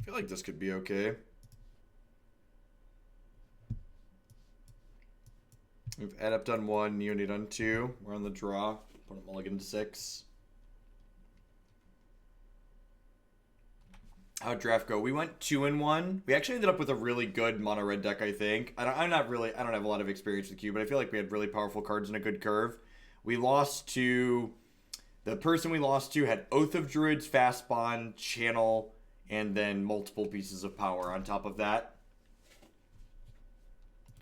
feel like this could be okay. We've Adept on 1, Neonate on 2. We're on the draw. Put a mulligan to 6. How'd draft go? We went 2-1. We actually ended up with a really good mono red deck, I think. I don't have a lot of experience with Q, but I feel like we had really powerful cards and a good curve. We lost to the person we lost to had Oath of Druids, Fast Bond, Channel, and then multiple pieces of power on top of that.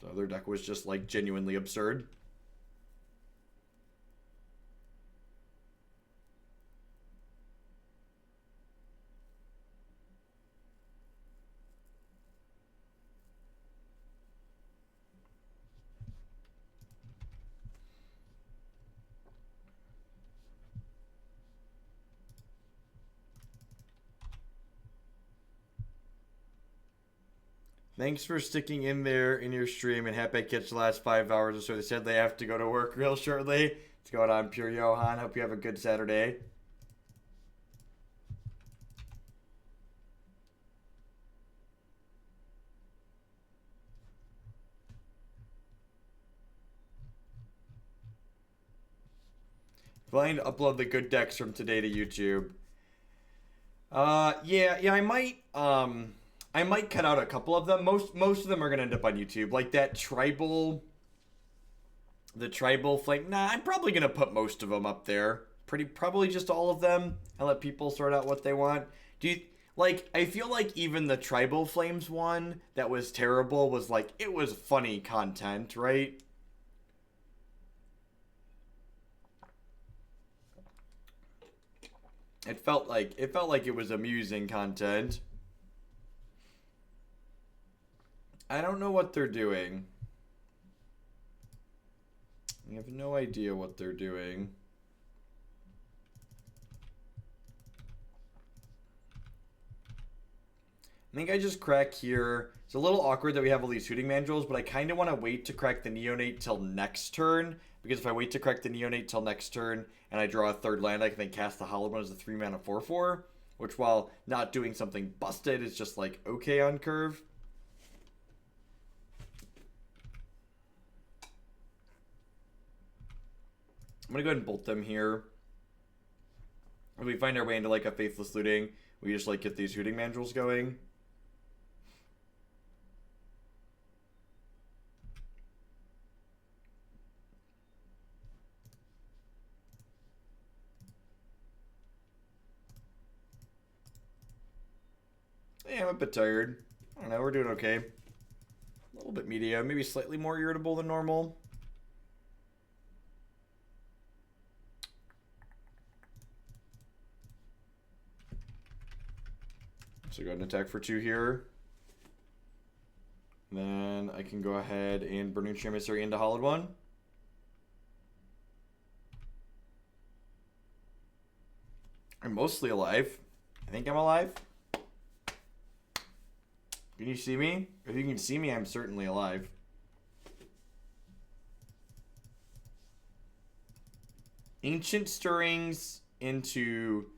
So their deck was just like genuinely absurd. Thanks for sticking in there in your stream and happy I catch the last 5 hours or so. They said they have to go to work real shortly. What's going on, Pure Johan? Hope you have a good Saturday. Planning to upload the good decks from today to YouTube. Yeah, I might cut out a couple of them. Most of them are gonna end up on YouTube. Like that tribal, the tribal flame. Nah, I'm probably gonna put most of them up there. Probably just all of them. And let people sort out what they want. Do you like? I feel like even the tribal flames one that was terrible was like it was funny content, right? It felt like it was amusing content. I don't know what they're doing. I have no idea what they're doing. I think I just crack here. It's a little awkward that we have all these Hooting Mandrills, but I kind of want to wait to crack the Neonate till next turn. Because if I wait to crack the Neonate till next turn, and I draw a third land, I can then cast the Hollow One as a 3-mana 4/4. Which, while not doing something busted, is just like okay on curve. I'm going to go ahead and bolt them here. If we find our way into like a Faithless Looting, we just like get these Hooting Mandrills going. Yeah, I'm a bit tired. I don't know, we're doing okay. A little bit medium, maybe slightly more irritable than normal. So go ahead and attack for 2 here. Then I can go ahead and Burning-Tree Emissary into Hollowed One. I'm mostly alive. I think I'm alive. Can you see me? If you can see me, I'm certainly alive. Ancient Stirrings into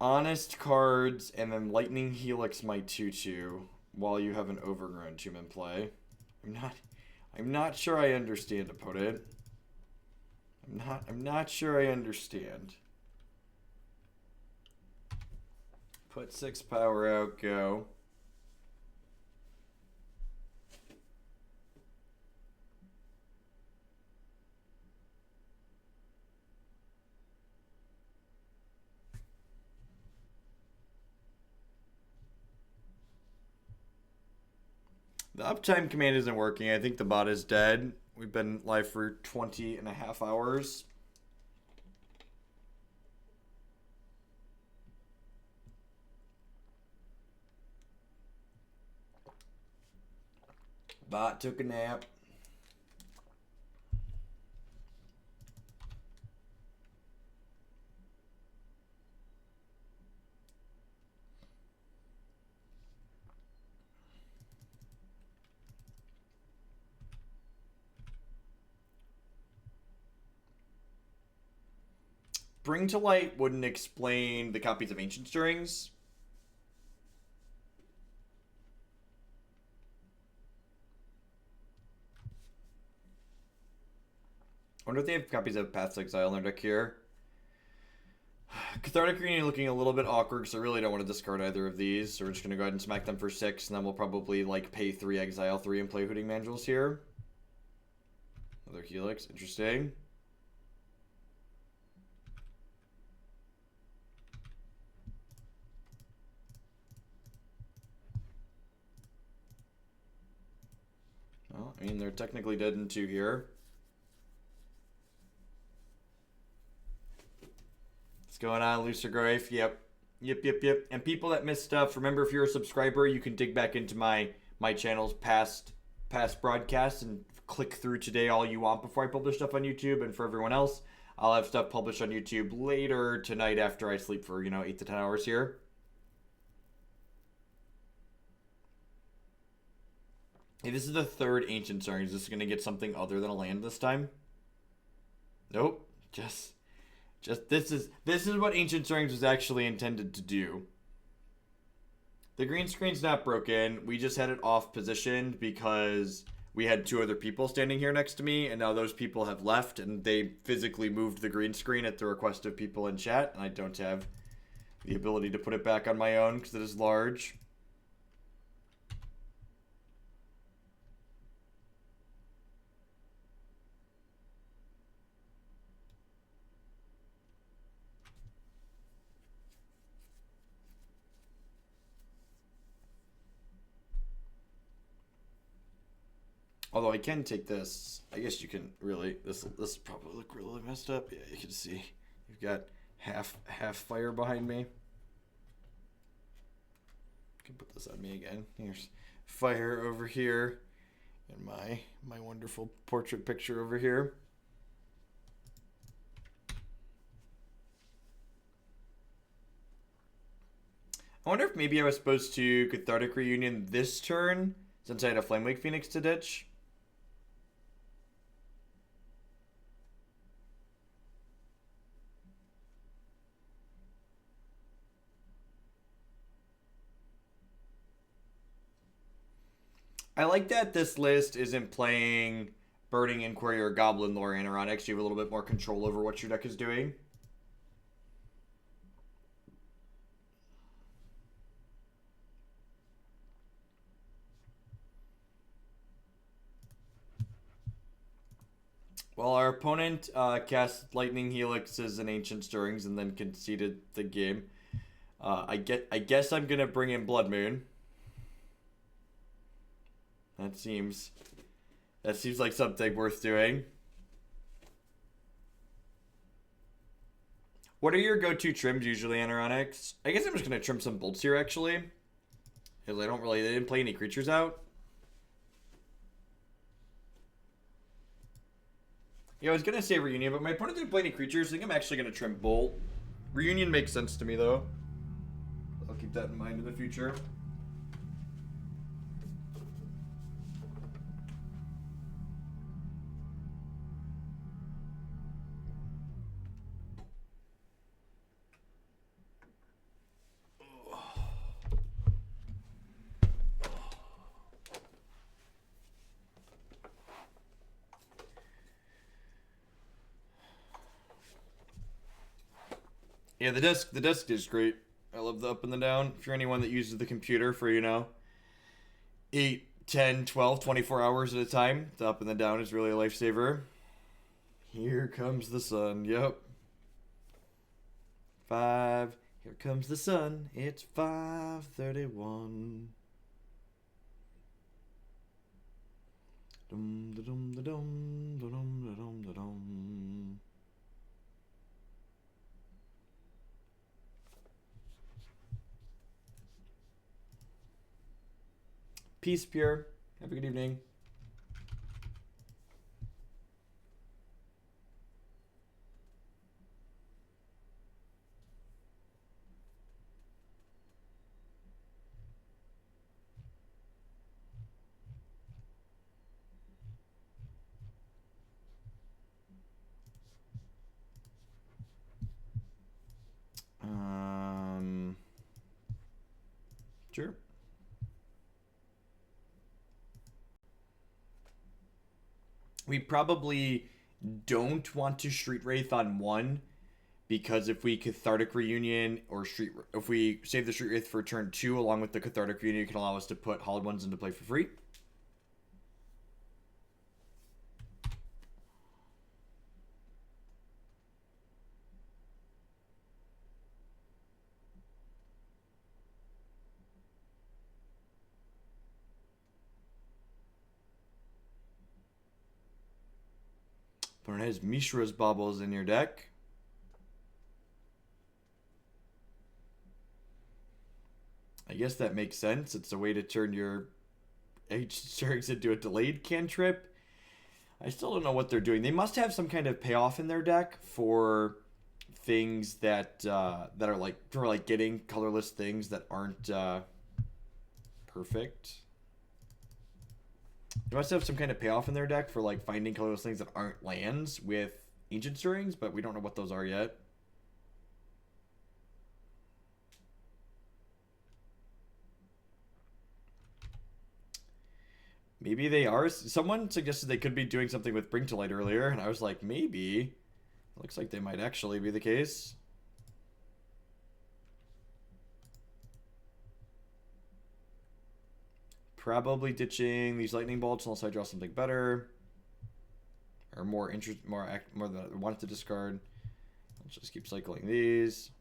Honest cards, and then Lightning Helix my 2/2 while you have an Overgrown Tomb in play. I'm not sure I understand, opponent. I'm not sure I understand. Put 6 power out, go. The uptime command isn't working. I think the bot is dead. We've been live for 20.5 hours. Bot took a nap. Bring to Light wouldn't explain the copies of Ancient Stirrings. wonder if they have copies of Path's Exile in their deck here. Cathartic Reunion looking a little bit awkward, because I really don't want to discard either of these. So we're just going to go ahead and smack them for 6, and then we'll probably like pay 3, exile 3, and play Hooting Mandrills here. Another Helix, interesting. Well, I mean, they're technically dead in 2 here. What's going on, Looser Grave? Yep. And people that miss stuff, remember, if you're a subscriber, you can dig back into my channel's past broadcasts and click through today all you want before I publish stuff on YouTube. And for everyone else, I'll have stuff published on YouTube later tonight after I sleep for, 8 to 10 hours here. Hey, this is the 3rd Ancient Stirring. Is this going to get something other than a land this time? Nope. Just this is what Ancient Stirrings was actually intended to do. The green screen's not broken. We just had it off positioned because we had 2 other people standing here next to me, and now those people have left, and they physically moved the green screen at the request of people in chat, and I don't have the ability to put it back on my own because it is large. Although I can take this. I guess you can really. This probably look really messed up. Yeah, you can see. You've got half fire behind me. I can put this on me again. Here's fire over here, and my wonderful portrait picture over here. I wonder if maybe I was supposed to Cathartic Reunion this turn since I had a Flamewake Phoenix to ditch. I like that this list isn't playing Burning Inquiry or Goblin Lore Anoronics. You have a little bit more control over what your deck is doing. Well, our opponent cast Lightning Helixes and Ancient Stirrings and then conceded the game. I guess I'm gonna bring in Blood Moon. That seems like something worth doing. What are your go-to trims usually, Anoronics? I guess I'm just gonna trim some bolts here actually, because they didn't play any creatures out. Yeah, I was gonna say Reunion, but my opponent didn't play any creatures. I think I'm actually gonna trim Bolt. Reunion makes sense to me though. I'll keep that in mind in the future. Yeah, the desk is great. I love the up and the down. If you're anyone that uses the computer for, 8, 10, 12, 24 hours at a time, the up and the down is really a lifesaver. Here comes the sun. Yep. 5. Here comes the sun. It's 5:31. Dum da dum da dum da dum da dum da dum. Peace, Pure. Have a good evening. Sure. We probably don't want to Street Wraith on 1, because if we Cathartic Reunion or if we save the Street Wraith for turn 2 along with the Cathartic Reunion, it can allow us to put Hollowed Ones into play for free. Opponent has Mishra's Baubles in your deck. I guess that makes sense. It's a way to turn your Ancient Strings into a delayed cantrip. I still don't know what they're doing. They must have some kind of payoff in their deck for things that that are like getting colorless things that aren't perfect. They must have some kind of payoff in their deck for like finding colorless things that aren't lands with Ancient Strings, but we don't know what those are yet. Maybe they are. Someone suggested they could be doing something with Bring to Light earlier, and I was like, maybe. It looks like they might actually be the case. Probably ditching these lightning bolts unless I draw something better. Or more than I wanted to discard. Let's just keep cycling these.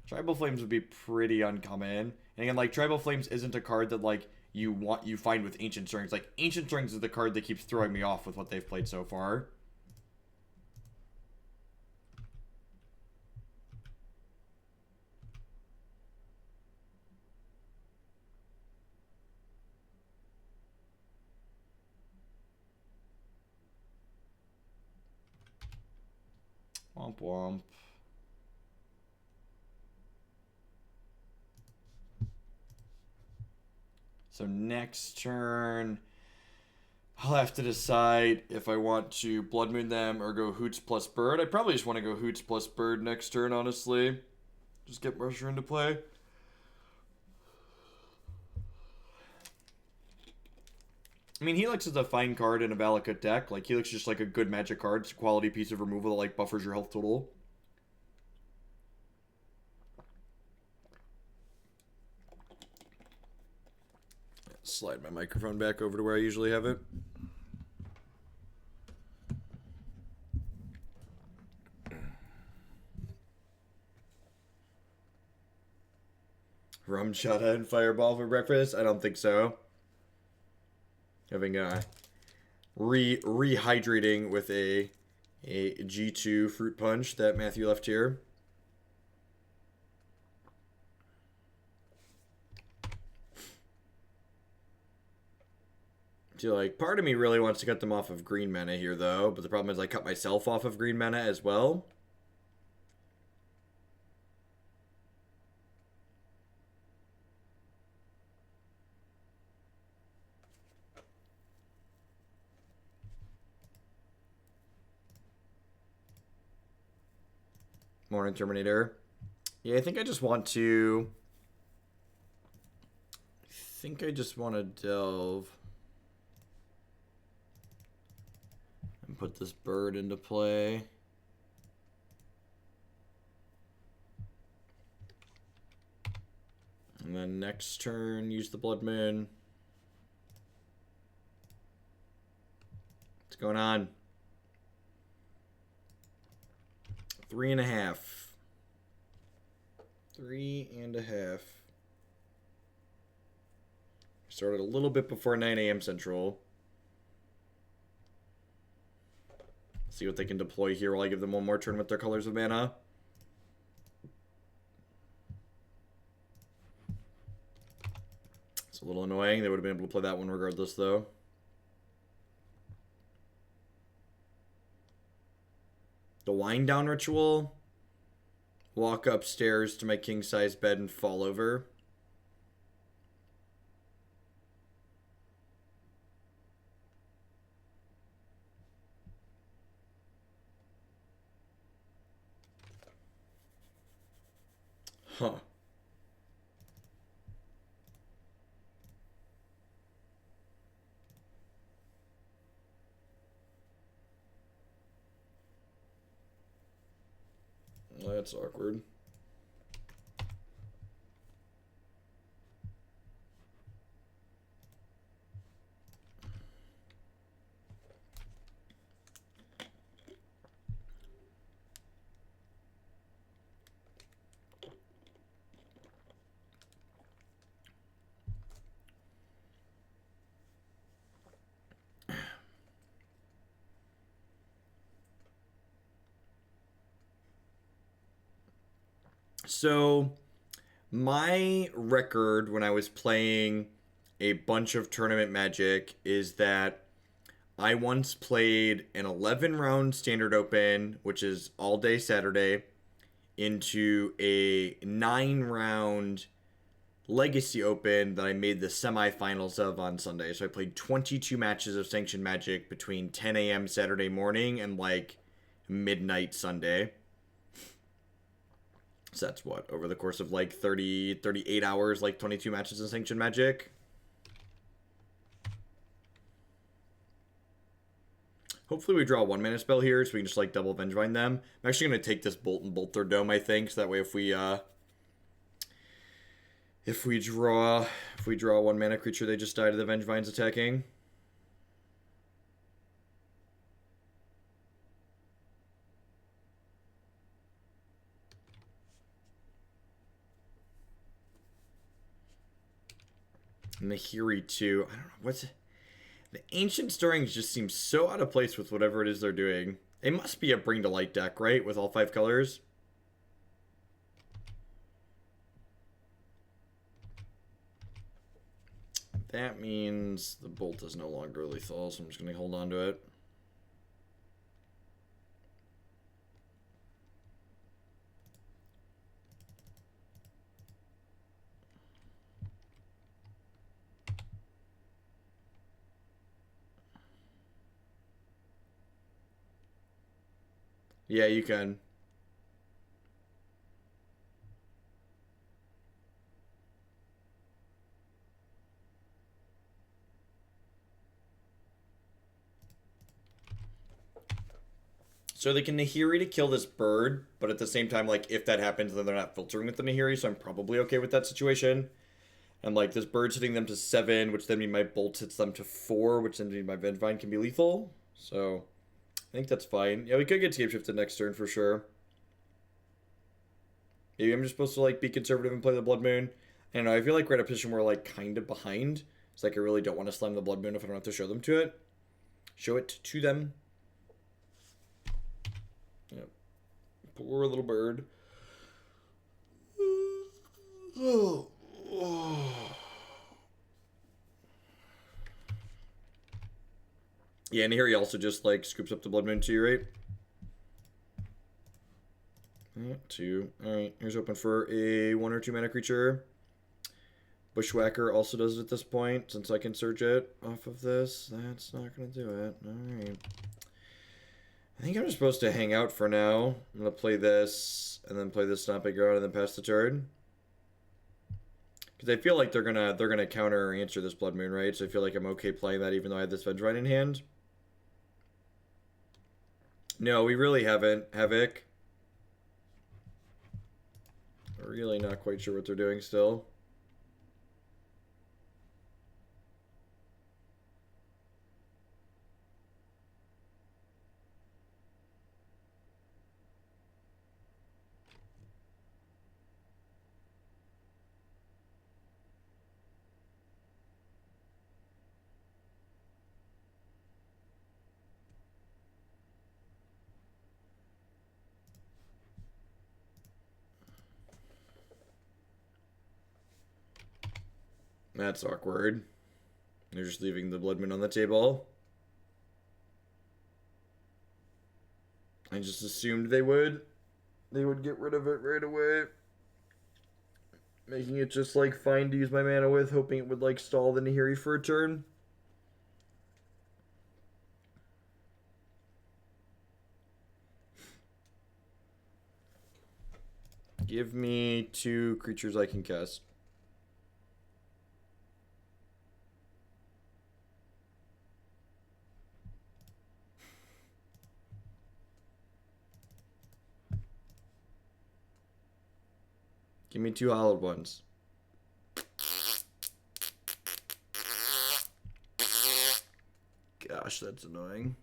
Tribal Flames would be pretty uncommon. And again, like, Tribal Flames isn't a card that, like, you find with Ancient Strings. Like, Ancient Strings is the card that keeps throwing me off with what they've played so far. Womp womp. So next turn, I'll have to decide if I want to Blood Moon them or go Hoots plus Bird. I probably just want to go Hoots plus Bird next turn, honestly. Just get Mercer into play. I mean, Helix is a fine card in a Valakut deck. Like, Helix is just like a good magic card. It's a quality piece of removal that like buffers your health total. Slide my microphone back over to where I usually have it. Rum chata and Fireball for breakfast? I don't think so. Having a rehydrating with a G2 fruit punch that Matthew left here. So, like, part of me really wants to cut them off of green mana here, though. But the problem is I cut myself off of green mana as well. Morning Terminator. Yeah, I think I just want to... delve... and put this bird into play. And then next turn, use the Blood Moon. What's going on? 3.5. 3.5. Started a little bit before 9 a.m. Central. See what they can deploy here while I give them one more turn with their colors of mana. It's a little annoying. They would have been able to play that one regardless, though. The wind down ritual. Walk upstairs to my king-size bed and fall over. Huh. That's awkward. So, my record when I was playing a bunch of tournament Magic is that I once played an 11-round Standard Open, which is all day Saturday, into a 9-round Legacy Open that I made the semifinals of on Sunday. So I played 22 matches of Sanctioned Magic between 10 a.m. Saturday morning and like midnight Sunday. So that's what, over the course of like 38 hours, like 22 matches of Sanctioned Magic. Hopefully we draw a 1-mana spell here so we can just like double Vengevine them. I'm actually going to take this Bolt and Bolt their Dome, I think, so that way if we draw a 1-mana creature, they just die to the Vengevine's attacking. Nahiri too. I don't know what's the Ancient Stirrings just seems so out of place with whatever it is they're doing. It must be a Bring to Light deck, right? With all 5 colors. That means the Bolt is no longer lethal, so I'm just going to hold on to it. Yeah, you can. So they can Nahiri to kill this bird, but at the same time, like, if that happens, then they're not filtering with the Nahiri, so I'm probably okay with that situation. And, like, this bird's hitting them to 7, which then means my Bolt hits them to 4, which then means my Vengevine can be lethal. So, I think that's fine. Yeah, we could get Scapeshifted next turn for sure. Maybe I'm just supposed to, like, be conservative and play the Blood Moon. I don't know, I feel like we're in a position where we're, like, kind of behind. It's like I really don't want to slam the Blood Moon if I don't have to show them to it. Show it to them. Yep. Poor little bird. Oh. Yeah, and here he also just like scoops up the Blood Moon too, right? 2. Alright, here's open for a 1 or 2 mana creature. Bushwhacker also does it at this point, since I can search it off of this. That's not going to do it. Alright. I think I'm just supposed to hang out for now. I'm going to play this, and then play this Stomping Ground, and then pass the turn. Because I feel like they're gonna counter or answer this Blood Moon, right? So I feel like I'm okay playing that even though I have this Vengevine in hand. No, we really haven't. Havoc. We're really not quite sure what they're doing still. That's awkward. They're just leaving the Blood Moon on the table. I just assumed they would. They would get rid of it right away. Making it just like fine to use my mana with, hoping it would like stall the Nahiri for a turn. Give me 2 creatures I can cast. Give me 2 hollowed ones. Gosh, that's annoying.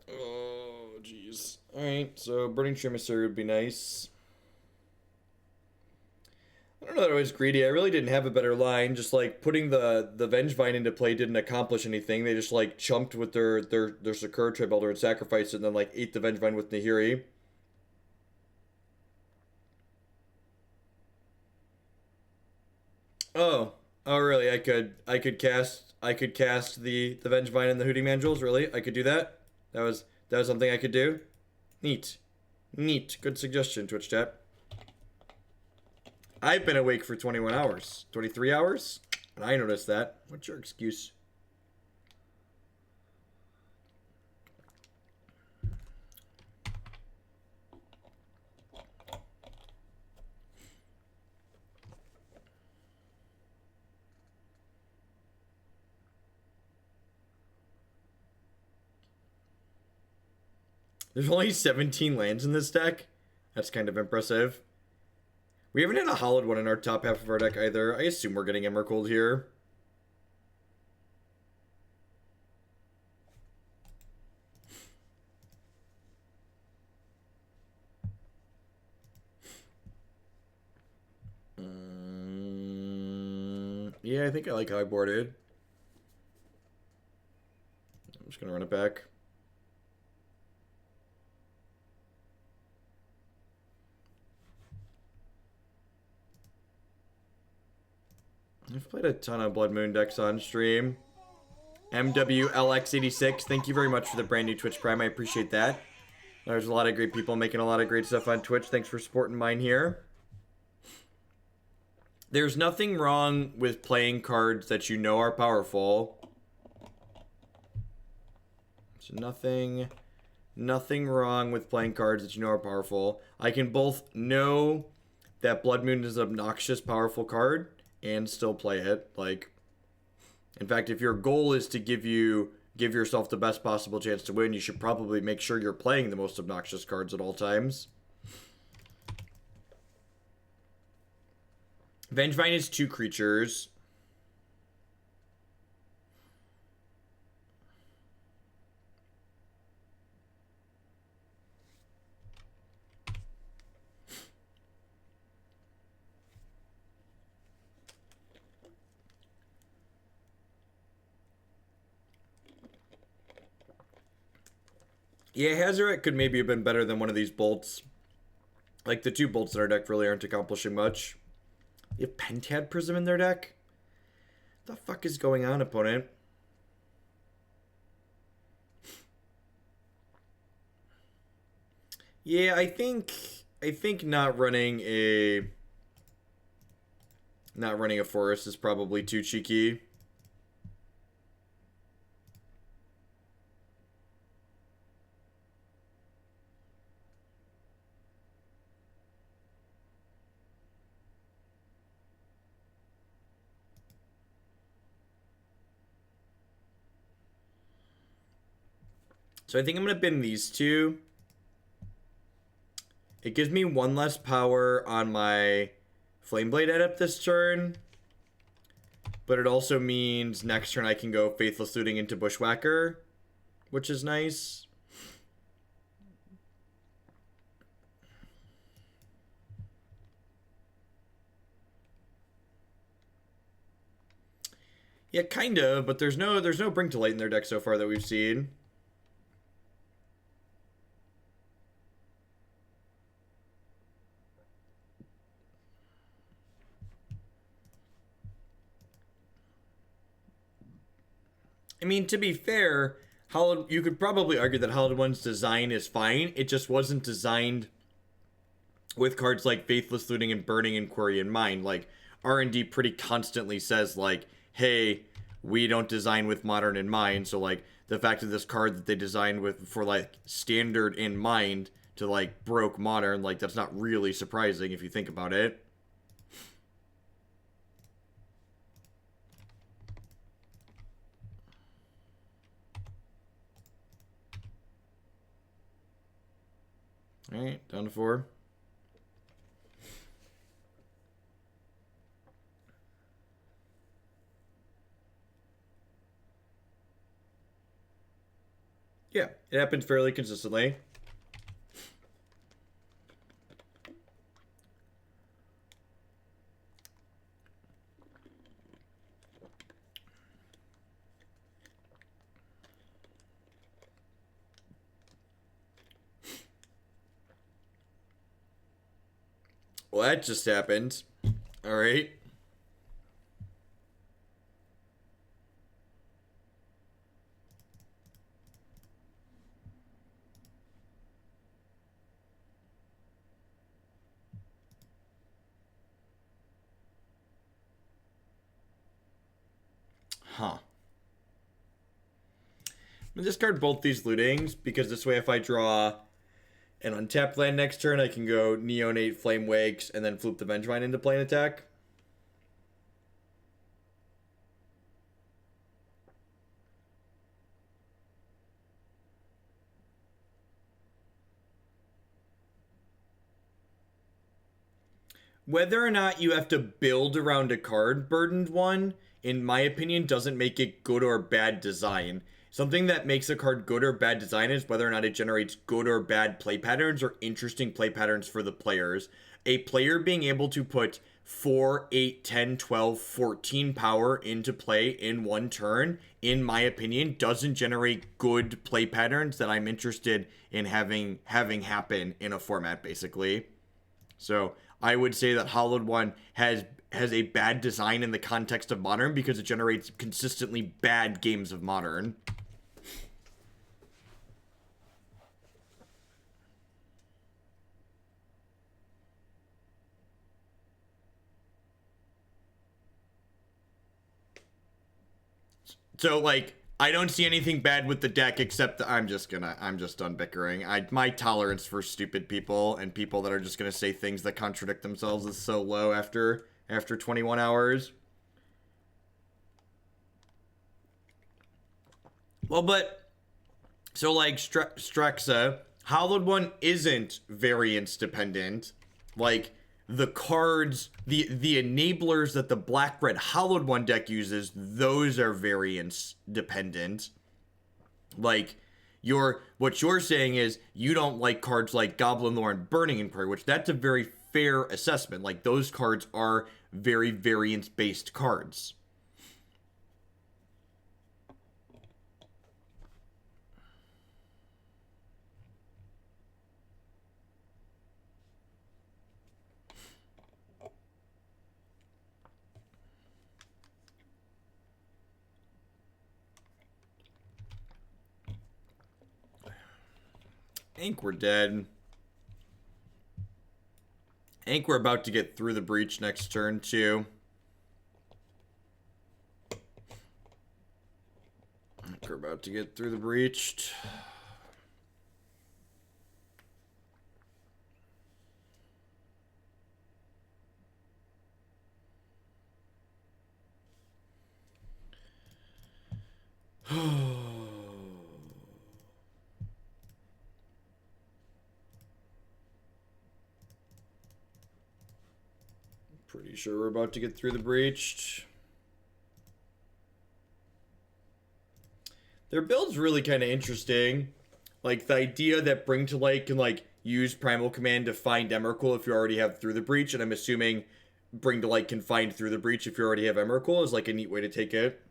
Oh, jeez. Alright, so Burning-Tree Emissary would be nice. I don't know that I was greedy. I really didn't have a better line. Just like putting the Vengevine into play didn't accomplish anything. They just like chumped with their Sakura Tribe Elder and sacrificed it and then like ate the Vengevine with Nahiri. Oh really? I could cast the Vengevine and the Hooting Mandrills, really? I could do that? That was something I could do? Neat. Good suggestion, Twitch chat. I've been awake for 21 hours. 23 hours? And I noticed that. What's your excuse? There's only 17 lands in this deck? That's kind of impressive. We haven't had a hollowed one in our top half of our deck either. I assume we're getting Emrakul here. Yeah, I think I like how I boarded. I'm just going to run it back. I've played a ton of Blood Moon decks on stream. MWLX86, thank you very much for the brand new Twitch Prime. I appreciate that. There's a lot of great people making a lot of great stuff on Twitch. Thanks for supporting mine here. There's nothing wrong with playing cards that you know are powerful. So nothing wrong with playing cards that you know are powerful. I can both know that Blood Moon is an obnoxious, powerful card and still play it. Like, in fact, if your goal is to give yourself the best possible chance to win, you should probably make sure you're playing the most obnoxious cards at all times. Vengevine is 2 creatures. Yeah, Hazoret could maybe have been better than one of these bolts. Like, the 2 bolts in our deck really aren't accomplishing much. You have Pentad Prism in their deck? What the fuck is going on, opponent? Yeah, I think not running a forest is probably too cheeky. So I think I'm going to bin these 2. It gives me 1 less power on my Flameblade Adept this turn. But it also means next turn I can go Faithless Looting into Bushwhacker, which is nice. Yeah, kind of, but there's no Bring to Light in their deck so far that we've seen. I mean, to be fair, you could probably argue that Hollowed One's design is fine. It just wasn't designed with cards like Faithless Looting and Burning Inquiry in mind. Like, R&D pretty constantly says, like, hey, we don't design with Modern in mind. So, like, the fact that this card that they designed with for, like, Standard in mind to, like, broke Modern, like, that's not really surprising if you think about it. Alright, down to 4. Yeah, it happens fairly consistently. Well, that just happened. Alright. Huh. I'm gonna discard both these lootings, because this way if I draw an untapped land next turn, I can go Neonate, Flamewakes, and then flip the Vengevine into play and attack. Whether or not you have to build around a card burdened one, in my opinion, doesn't make it good or bad design. Something that makes a card good or bad design is whether or not it generates good or bad play patterns or interesting play patterns for the players. A player being able to put 4, 8, 10, 12, 14 power into play in one turn, in my opinion, doesn't generate good play patterns that I'm interested in having happen in a format, basically. So I would say that Hallowed One has a bad design in the context of Modern because it generates consistently bad games of Modern. So, like, I don't see anything bad with the deck except that I'm just done bickering. My tolerance for stupid people and people that are just gonna say things that contradict themselves is so low after 21 hours. Well, but so like Strexa, Hallowed One isn't variance dependent. Like, the cards, the enablers that the black-red Hallowed One deck uses, those are variance dependent. Like, what you're saying is you don't like cards like Goblin Lore and Burning-Tree, which that's a very fair assessment. Like, those cards are very variance-based cards. I think we're dead. I think we're about to get through the breach next turn, too. I think we're about to get through the breached. Pretty sure we're about to get through the breached. Their build's really kind of interesting. Like, the idea that Bring to Light can, like, use Primal Command to find Emrakul if you already have Through the Breach, and I'm assuming Bring to Light can find Through the Breach if you already have Emrakul, is, like, a neat way to take it.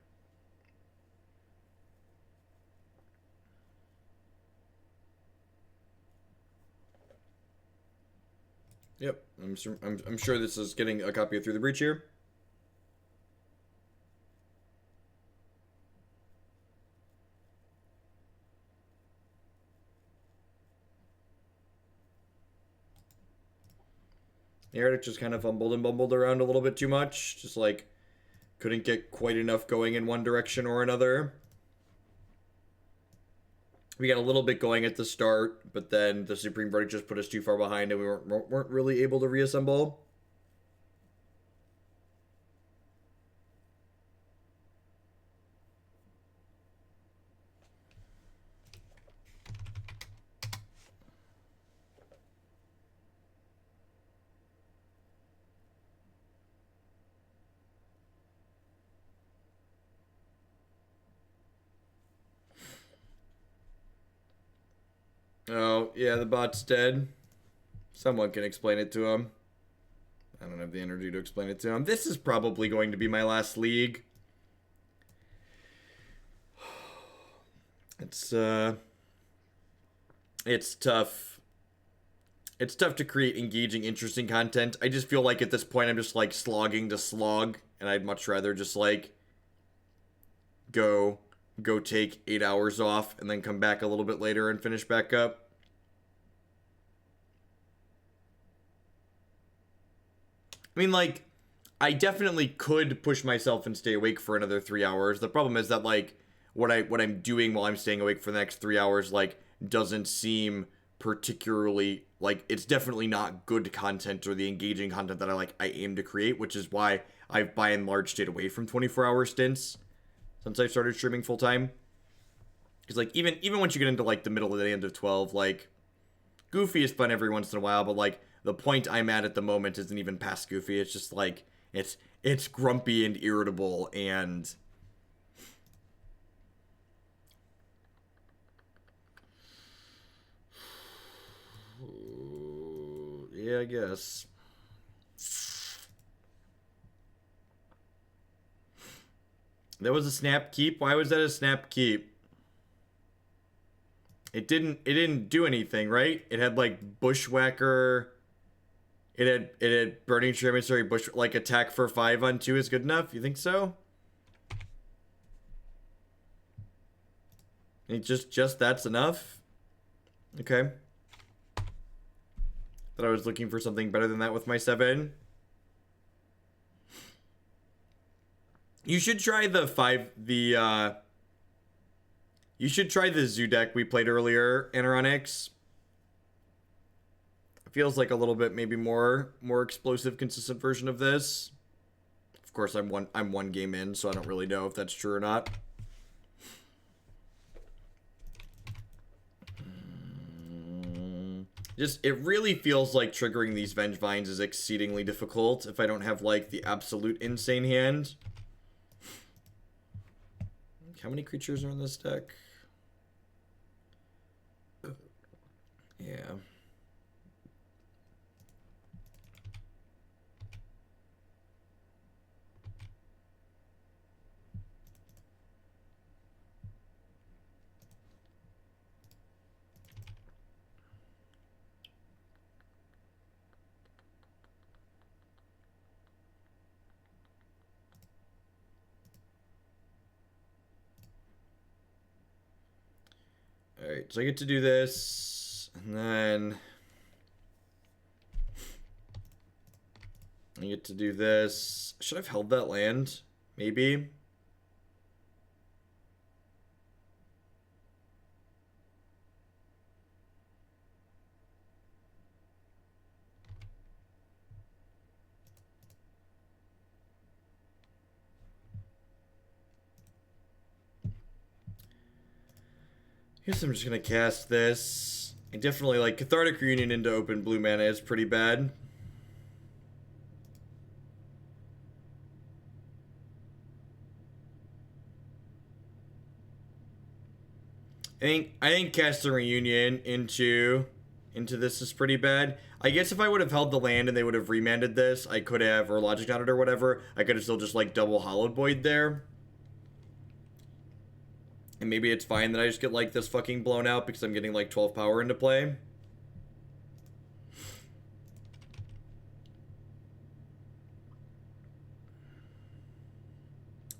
Yep, I'm sure this is getting a copy of Through the Breach here. Eric just kind of fumbled and bumbled around a little bit too much. Just, like, couldn't get quite enough going in one direction or another. We got a little bit going at the start, but then the Supreme Verdict just put us too far behind and we weren't really able to reassemble. Oh, yeah, the bot's dead. Someone can explain it to him. I don't have the energy to explain it to him. This is probably going to be my last league. It's tough. It's tough to create engaging, interesting content. I just feel like at this point I'm just like slogging to slog, and I'd much rather just like go take 8 hours off and then come back a little bit later and finish back up. I mean, like, I definitely could push myself and stay awake for another 3 hours. The problem is that, like, what I'm doing while I'm staying awake for the next 3 hours, like, doesn't seem particularly, like, it's definitely not good content or the engaging content that I aim to create, which is why I've by and large stayed away from 24-hour stints since I started streaming full-time. Because, like, even once you get into, like, the middle of the end of 12, like, Goofy is fun every once in a while, but, like, the point I'm at the moment isn't even past Goofy. It's just like it's grumpy and irritable and yeah, I guess. That was a snap keep. Why was that a snap keep? It didn't do anything, right? It had like Bushwhacker. It had Burning-Tree Emissary Bush, like, attack for 5 on 2 is good enough? You think so? And just that's enough? Okay. Thought I was looking for something better than that with my 7. You should try you should try the Zoo deck we played earlier, Anaronix. Feels like a little bit maybe more explosive, consistent version of this. Of course, I'm one game in, so I don't really know if that's true or not. Just, it really feels like triggering these Vengevines is exceedingly difficult if I don't have, like, the absolute insane hand. How many creatures are in this deck? Yeah. Alright, so I get to do this, and then I get to do this. Should I have held that land? Maybe. I guess I'm just gonna cast this. I definitely like Cathartic Reunion into open blue mana is pretty bad. I think casting Reunion into this is pretty bad. I guess if I would have held the land and they would have remanded this, I could have, or Logic Knotted or whatever, I could have still just like double Hollowed Void there. And maybe it's fine that I just get like this fucking blown out because I'm getting like 12 power into play.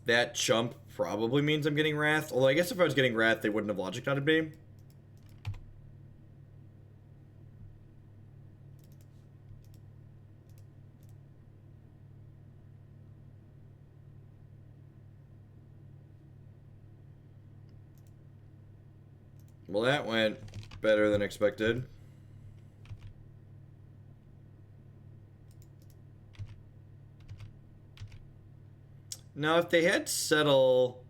That chump probably means I'm getting Wrath. Although I guess if I was getting Wrath, they wouldn't have Logic Knotted me. Well, that went better than expected. Now, if they had Settle...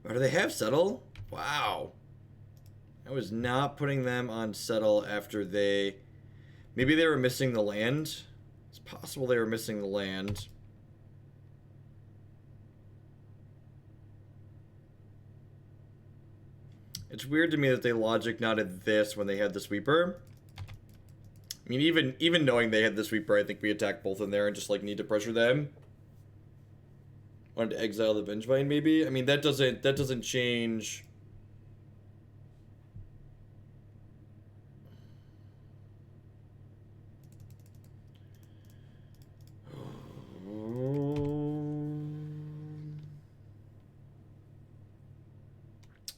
Or do they have Settle? Wow. I was not putting them on Settle after they... Maybe they were missing the land? It's possible they were missing the land. It's weird to me that they logic knotted this when they had the sweeper. I mean, even knowing they had the sweeper, I think we attack both in there and just like need to pressure them. Wanted to exile the Vengevine, maybe. I mean, that doesn't change.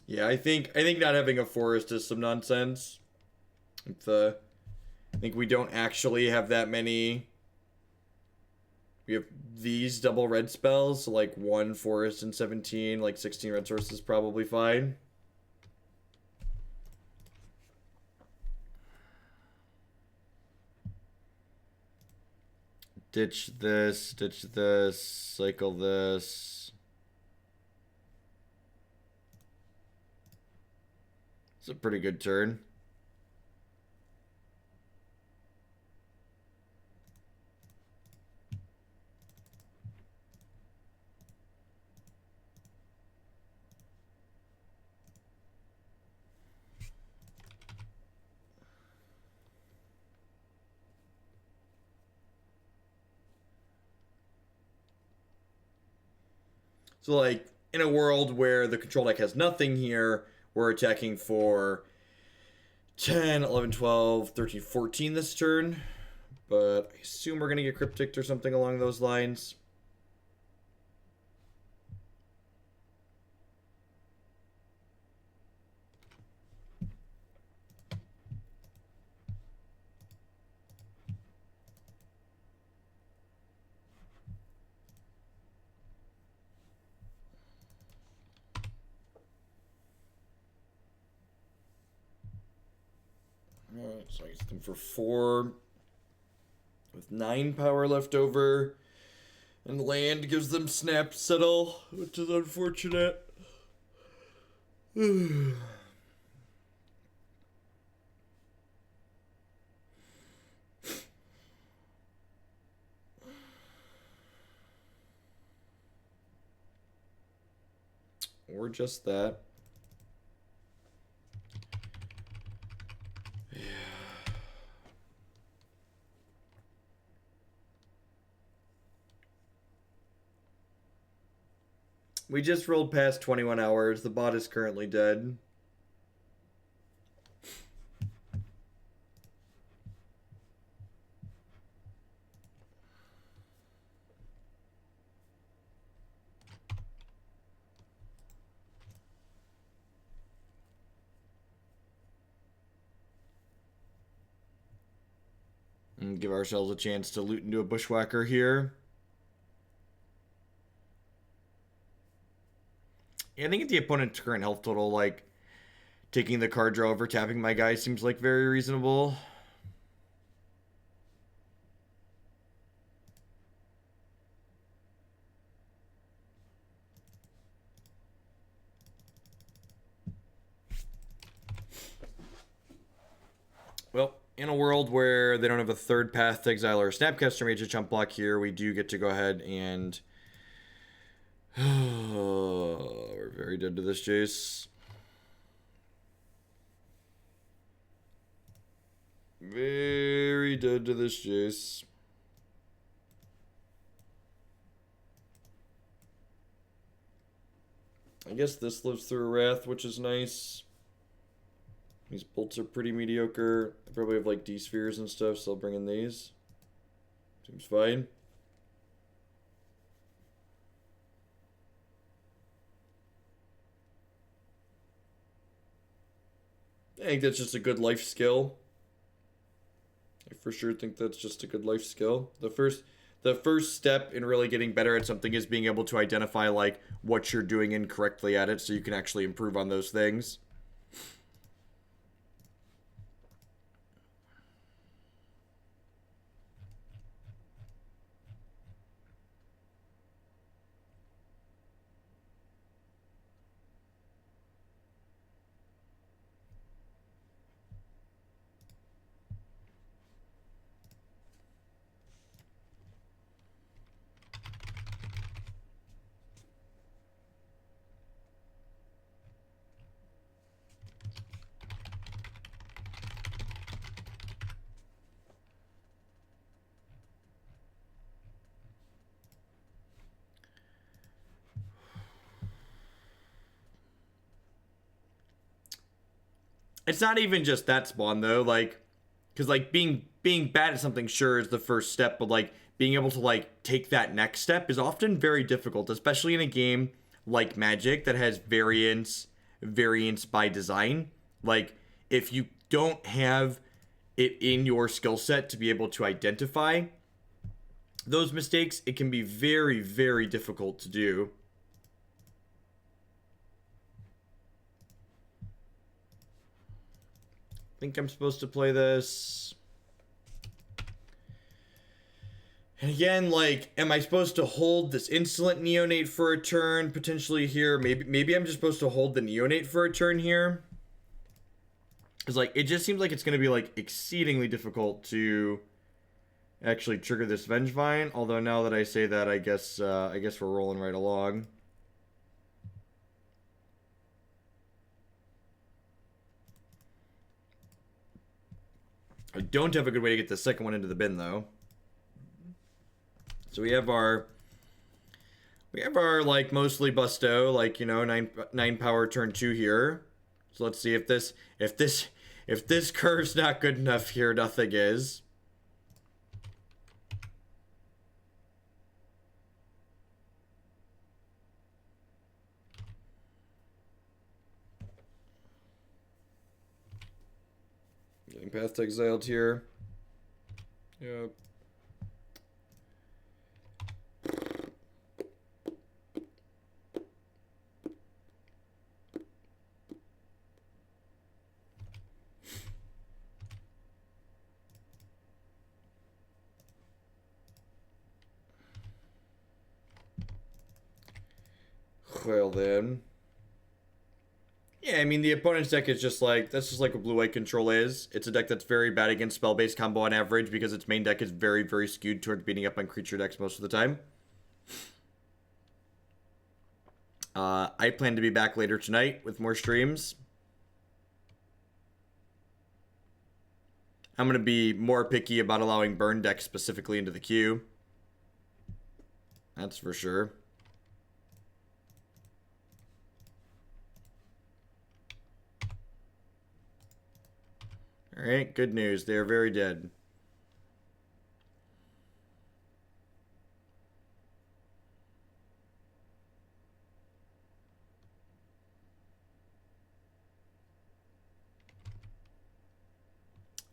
Yeah, I think not having a forest is some nonsense. I think we don't actually have that many. We have these double red spells, so like 1 forest and 17, like 16 red sources is probably fine. Ditch this, cycle this. It's a pretty good turn. So, like, in a world where the control deck has nothing here, we're attacking for 10, 11, 12, 13, 14 this turn. But I assume we're going to get Cryptic or something along those lines. Alright, so I get them for 4 with 9 power left over. And land gives them snap settle, which is unfortunate. Or just that. We just rolled past 21 hours. The bot is currently dead. And give ourselves a chance to loot into a Bushwhacker here. Yeah, I think at the opponent's current health total, like, taking the card draw over tapping my guy seems like very reasonable. Well, in a world where they don't have a third path to exile or a Snapcaster Mage to chump block here, we do get to go ahead and... we're very dead to this, Jace. Very dead to this, Jace. I guess this lives through a Wrath, which is nice. These bolts are pretty mediocre. I probably have like D-spheres and stuff, so I'll bring in these. Seems fine. I think that's just a good life skill. I for sure think that's just a good life skill. The first step in really getting better at something is being able to identify like what you're doing incorrectly at it so you can actually improve on those things. it's not even just that spawn though, like, because like being bad at something sure is the first step, but like being able to like take that next step is often very difficult, especially in a game like Magic that has variance by design. Like, if you don't have it in your skill set to be able to identify those mistakes, it can be very, very difficult to do. I think I'm supposed to play this. And again, like, am I supposed to hold this Insolent Neonate for a turn potentially here? Maybe I'm just supposed to hold the Neonate for a turn here. Because, like, it just seems like it's going to be, like, exceedingly difficult to actually trigger this Vengevine. Although now that I say that, I guess we're rolling right along. I don't have a good way to get the second one into the bin, though. So we have our like mostly busto, like, you know, 9 power turn 2 here. So let's see if this curve's not good enough here, nothing is. Getting past exiled here. Yep. Well then. Yeah, I mean, the opponent's deck is just like, that's just like what blue-white control is. It's a deck that's very bad against spell-based combo on average because its main deck is very, very skewed towards beating up on creature decks most of the time. I plan to be back later tonight with more streams. I'm going to be more picky about allowing burn decks specifically into the queue. That's for sure. Alright, good news. They are very dead.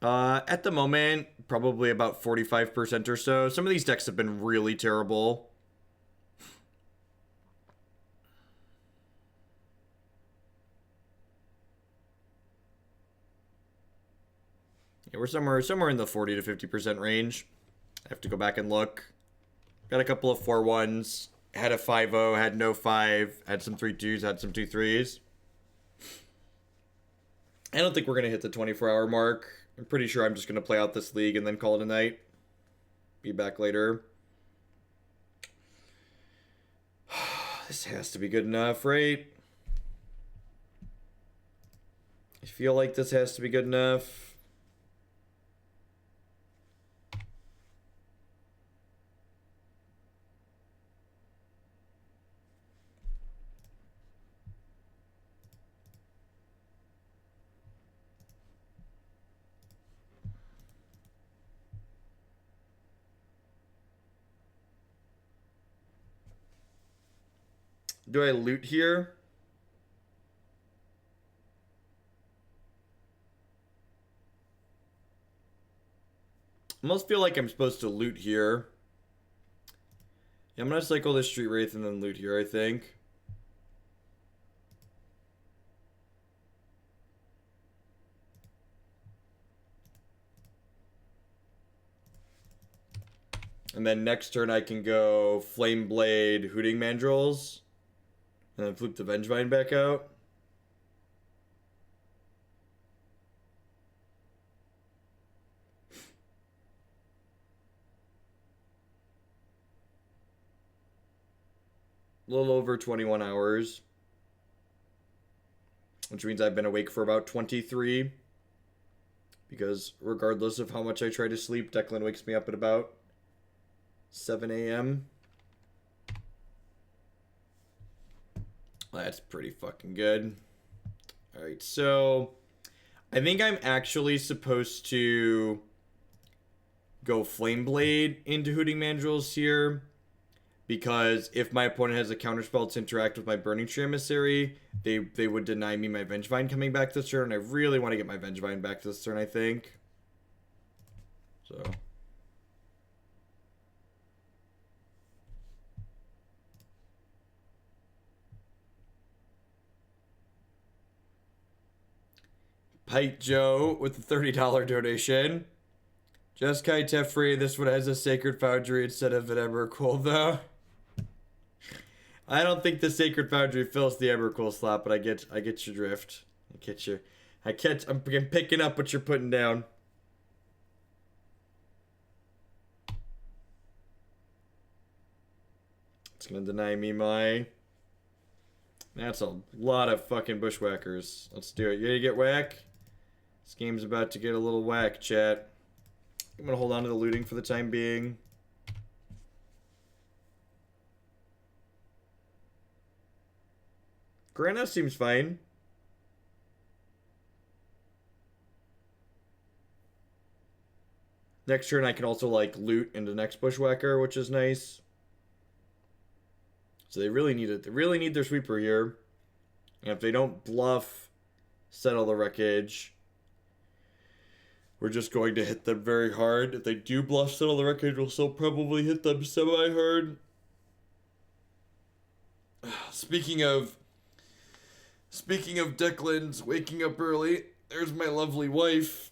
At the moment, probably about 45% or so. Some of these decks have been really terrible. Yeah, we're somewhere in the 40 to 50% range. I have to go back and look. Got a couple of 4-1s. Had a 5-0, had no 5. Had some 3-2s, had some 2-3s. I don't think we're going to hit the 24-hour mark. I'm pretty sure I'm just going to play out this league and then call it a night. Be back later. This has to be good enough, right? I feel like this has to be good enough. Do I loot here? I almost feel like I'm supposed to loot here. Yeah, I'm gonna cycle this Street Wraith and then loot here, I think. And then next turn I can go Flameblade, Hooting Mandrills. And then flip the Vengevine back out. A little over 21 hours. Which means I've been awake for about 23. Because regardless of how much I try to sleep, Declan wakes me up at about 7 a.m. That's pretty fucking good. Alright, so I think I'm actually supposed to go Flameblade into Hooting Mandrills here, because if my opponent has a counterspell to interact with my Burning-Tree Emissary, they would deny me my Vengevine coming back this turn. I really want to get my Vengevine back this turn, I think. So... Pike Joe with the $30 donation. Just Kai Tefri, this one has a Sacred Foundry instead of an Emrakul, though. I don't think the Sacred Foundry fills the Emrakul slot, but I get your drift. I'm picking up what you're putting down. It's gonna deny me my... That's a lot of fucking bushwhackers. Let's do it. You gonna get whack? This game's about to get a little whack, chat. I'm gonna hold on to the looting for the time being. Grana seems fine. Next turn I can also like loot into next bushwhacker, which is nice. So they really need it. They really need their sweeper here. And if they don't bluff, settle the wreckage, we're just going to hit them very hard. If they do bluff, settle the wreckage, we'll still probably hit them semi-hard. Speaking of Declan's waking up early, there's my lovely wife.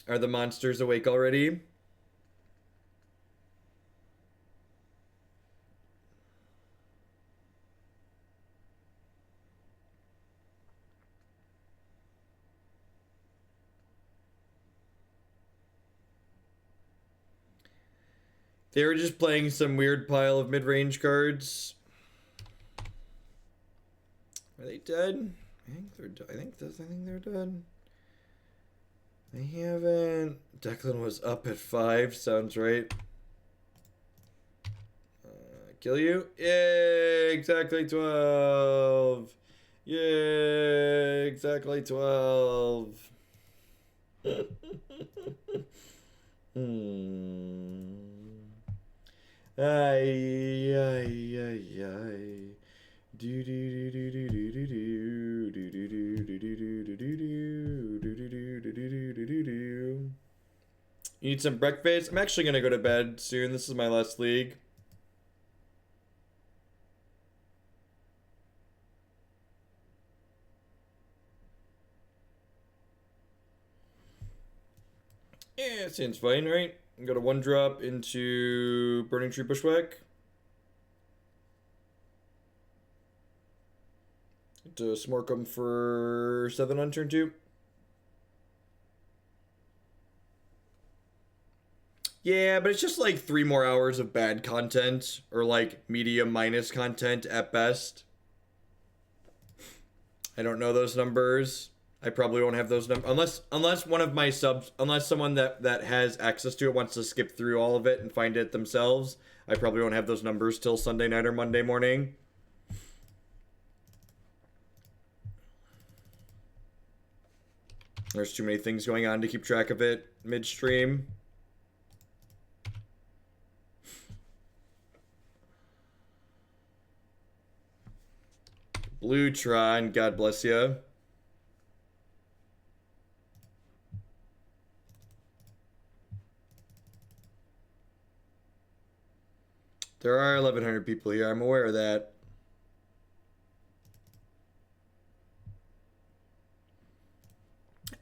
Are the monsters awake already? They were just playing some weird pile of mid-range cards. Are they dead? I think they're dead. I think they're dead. They haven't. Declan was up at 5. Sounds right. Kill you? Yay! Exactly 12. Yay! Exactly 12. Ay, ay, ay, ay. Do do do do do do do do do do do do do do do do do do. You need some breakfast? I'm actually gonna go to bed soon. This is my last league. Yeah, it seems fine, right? Got a 1-drop into Burning-Tree Bushwhack. To smork them for 7 on turn 2. Yeah, but it's just like 3 more hours of bad content, or like medium minus content at best. I don't know those numbers. I probably won't have those numbers unless one of my subs, unless someone that has access to it wants to skip through all of it and find it themselves. I probably won't have those numbers till Sunday night or Monday morning. There's too many things going on to keep track of it midstream. Blue Tron, God bless you. There are 1,100 people here. I'm aware of that.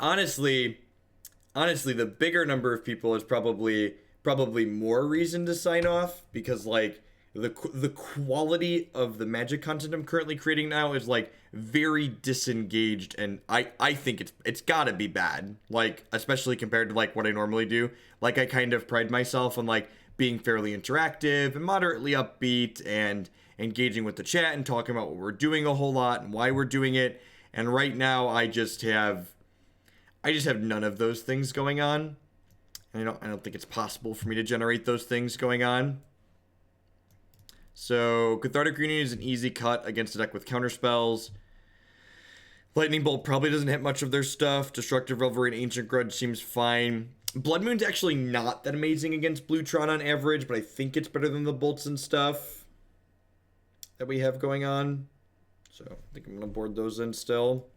Honestly, the bigger number of people is probably more reason to sign off, because like the quality of the Magic content I'm currently creating now is like very disengaged, and I think it's got to be bad. Like especially compared to like what I normally do. Like I kind of pride myself on like being fairly interactive and moderately upbeat and engaging with the chat and talking about what we're doing a whole lot and why we're doing it. And right now I just have none of those things going on. And I don't think it's possible for me to generate those things going on. So Cathartic Reunion is an easy cut against a deck with counterspells. Lightning Bolt probably doesn't hit much of their stuff. Destructive Revelry and Ancient Grudge seems fine. Blood Moon's actually not that amazing against Blue Tron on average, but I think it's better than the bolts and stuff that we have going on. So I think I'm going to board those in still.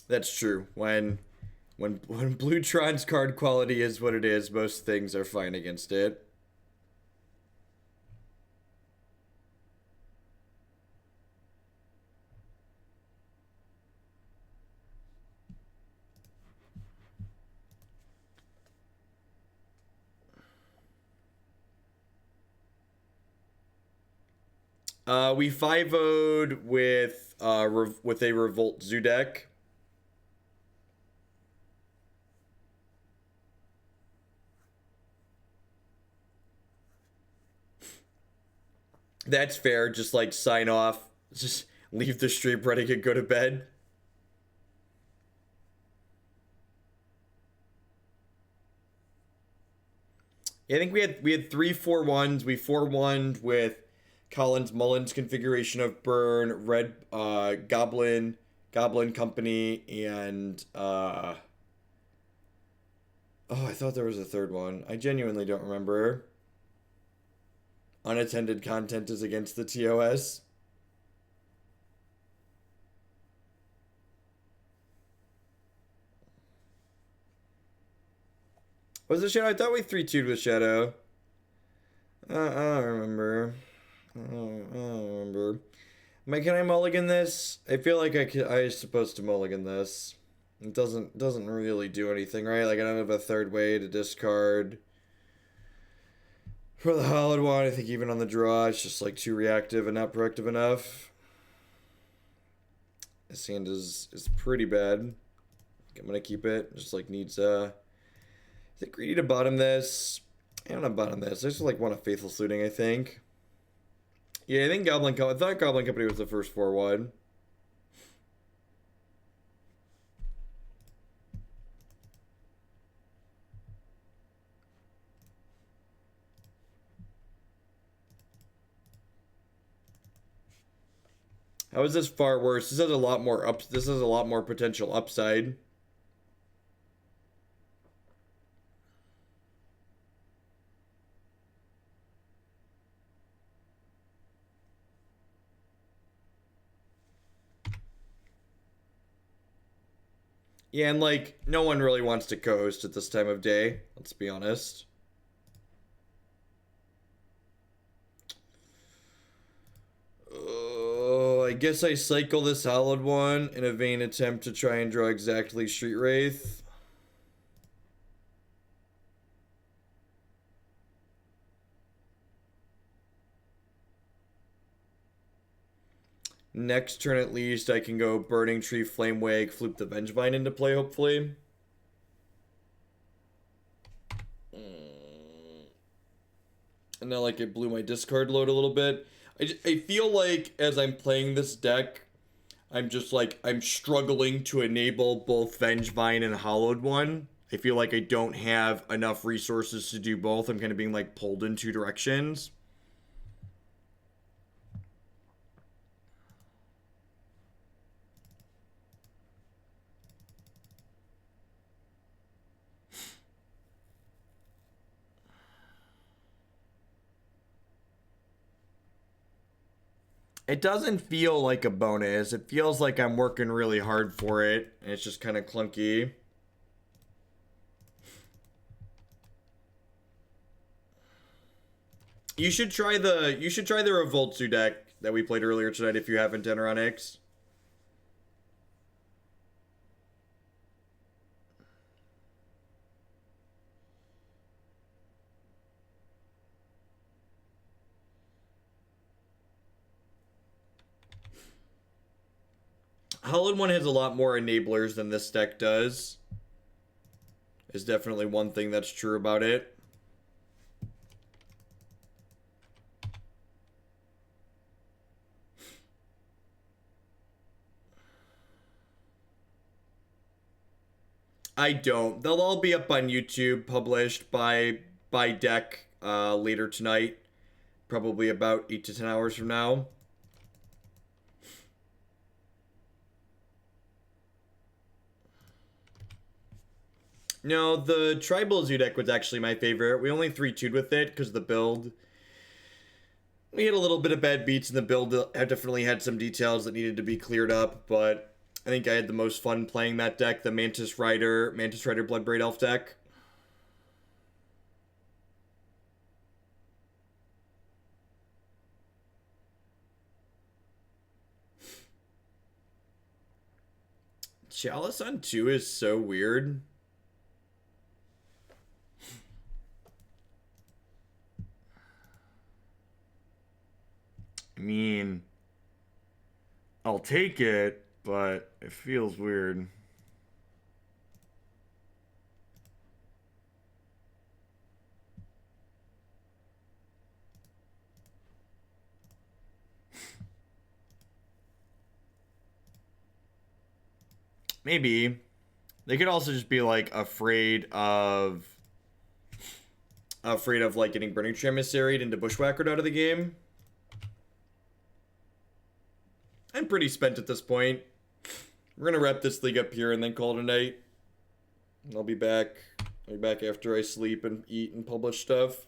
That's true. When Blue Tron's card quality is what it is, most things are fine against it. We 5-0'd with a Revolt Zoo deck. That's fair. Just like sign off. Just leave the stream running and go to bed. Yeah, I think we had 3 4-1s. We 4-1'd with Collins Mullins configuration of Burn, Red Goblin Company, and oh, I thought there was a third one. I genuinely don't remember. Unattended content is against the TOS. Was it Shadow? I thought we 3-2'd with Shadow. I don't remember. I don't remember. Can I mulligan this? I feel like I supposed to mulligan this. It doesn't really do anything, right? Like I don't have a third way to discard. For the Hollowed one, I think even on the draw, it's just like too reactive and not proactive enough. This hand is pretty bad. I'm gonna keep it. Just like needs I think we need to bottom this. I don't know bottom this. I just like want a Faithless Looting, I think. Yeah, I think I thought Goblin Company was the first 4-1. How is this far worse? This has a lot more potential upside. Yeah, and like no one really wants to co-host at this time of day, let's be honest. I guess I cycle this Hollowed one in a vain attempt to try and draw exactly Street Wraith. Next turn at least, I can go Burning-Tree, Flamewake, flip the Vengevine into play, hopefully. And now like it blew my discard load a little bit. I feel like as I'm playing this deck, I'm just like, I'm struggling to enable both Vengevine and Hollowed one. I feel like I don't have enough resources to do both. I'm kind of being like pulled in two directions. It doesn't feel like a bonus. It feels like I'm working really hard for it, and it's just kind of clunky. You should try the Revoltsu deck that we played earlier tonight if you haven't, Eneronix. Hollowed one has a lot more enablers than this deck does. is definitely one thing that's true about it. I don't. They'll all be up on YouTube, published by deck later tonight, probably about 8 to 10 hours from now. No, the Tribal Zoo deck was actually my favorite. We only 3-2'd with it because the build... We had a little bit of bad beats in the build. I definitely had some details that needed to be cleared up, but I think I had the most fun playing that deck, the Mantis Rider Bloodbraid Elf deck. Chalice on 2 is so weird. I mean, I'll take it, but it feels weird. Maybe. They could also just be, like, afraid of like, getting Burning-Tree Emissary into Bushwhacker out of the game. I'm pretty spent at this point. We're gonna wrap this league up here and then call it a night. I'll be back. I'll be back after I sleep and eat and publish stuff.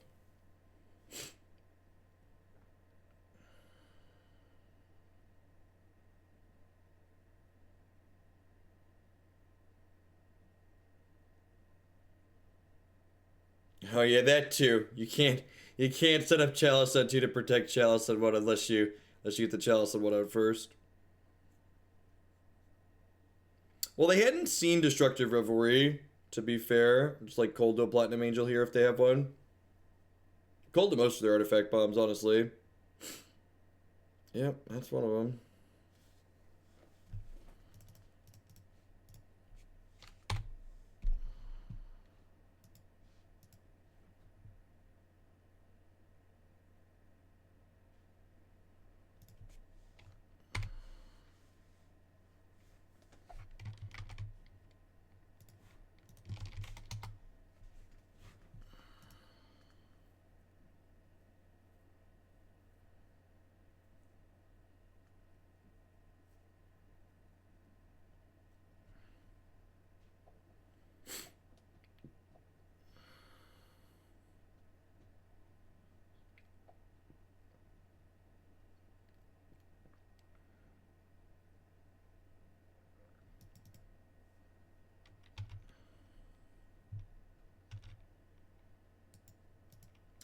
Oh yeah, that too. You can't set up Chalice on 2 to protect Chalice on 1 unless you get the Chalice on 1 out first. Well, they hadn't seen Destructive Revelry, to be fair. Just like cold to a Platinum Angel here if they have one. Cold to most of their artifact bombs, honestly. Yep, that's one of them.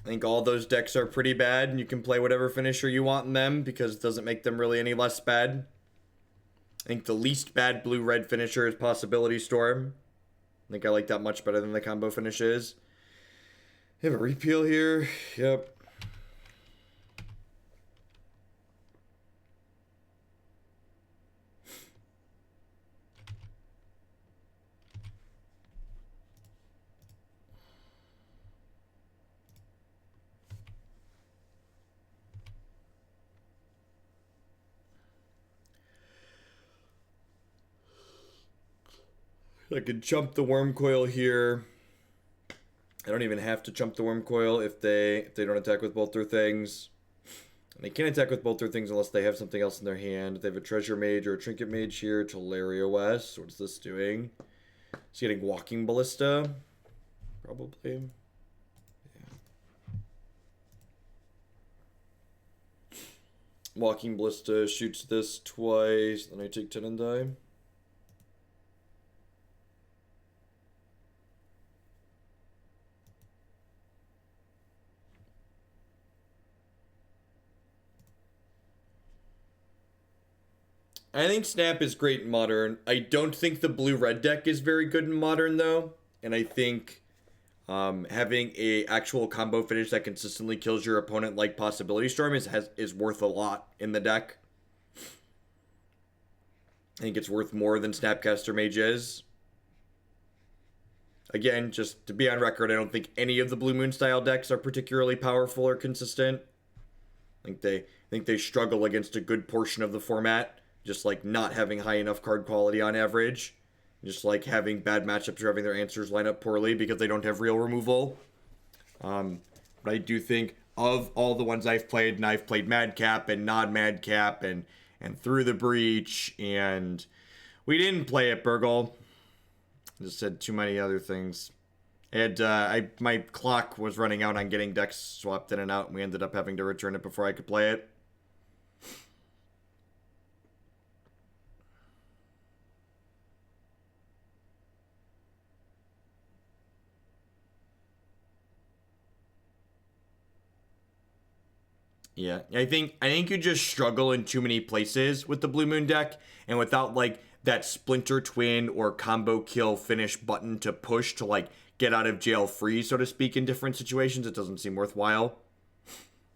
I think all those decks are pretty bad, and you can play whatever finisher you want in them because it doesn't make them really any less bad. I think the least bad blue-red finisher is Possibility Storm. I think I like that much better than the combo finishes. You have a repeal here. Yep. I could jump the Worm Coil here. I don't even have to jump the Worm Coil if they don't attack with both their things. And they can't attack with both their things unless they have something else in their hand. If they have a Treasure Mage or a Trinket Mage here, Teleria West. What's this doing? It's getting Walking Ballista. Probably. Yeah. Walking Ballista shoots this twice. Then I take 10 and die. I think Snap is great in Modern. I don't think the blue-red deck is very good in Modern, though. And I think having a actual combo finish that consistently kills your opponent like Possibility Storm is worth a lot in the deck. I think it's worth more than Snapcaster Mage is. Again, just to be on record, I don't think any of the Blue Moon style decks are particularly powerful or consistent. I think they struggle against a good portion of the format, just like not having high enough card quality on average, just like having bad matchups or having their answers line up poorly because they don't have real removal. But I do think of all the ones I've played, and I've played Madcap and non-Madcap and Through the Breach, and we didn't play it, Burgle. Just said too many other things. And my clock was running out on getting decks swapped in and out, and we ended up having to return it before I could play it. Yeah, I think you just struggle in too many places with the Blue Moon deck, and without like that Splinter Twin or combo kill finish button to push to like get out of jail free, so to speak, in different situations, it doesn't seem worthwhile.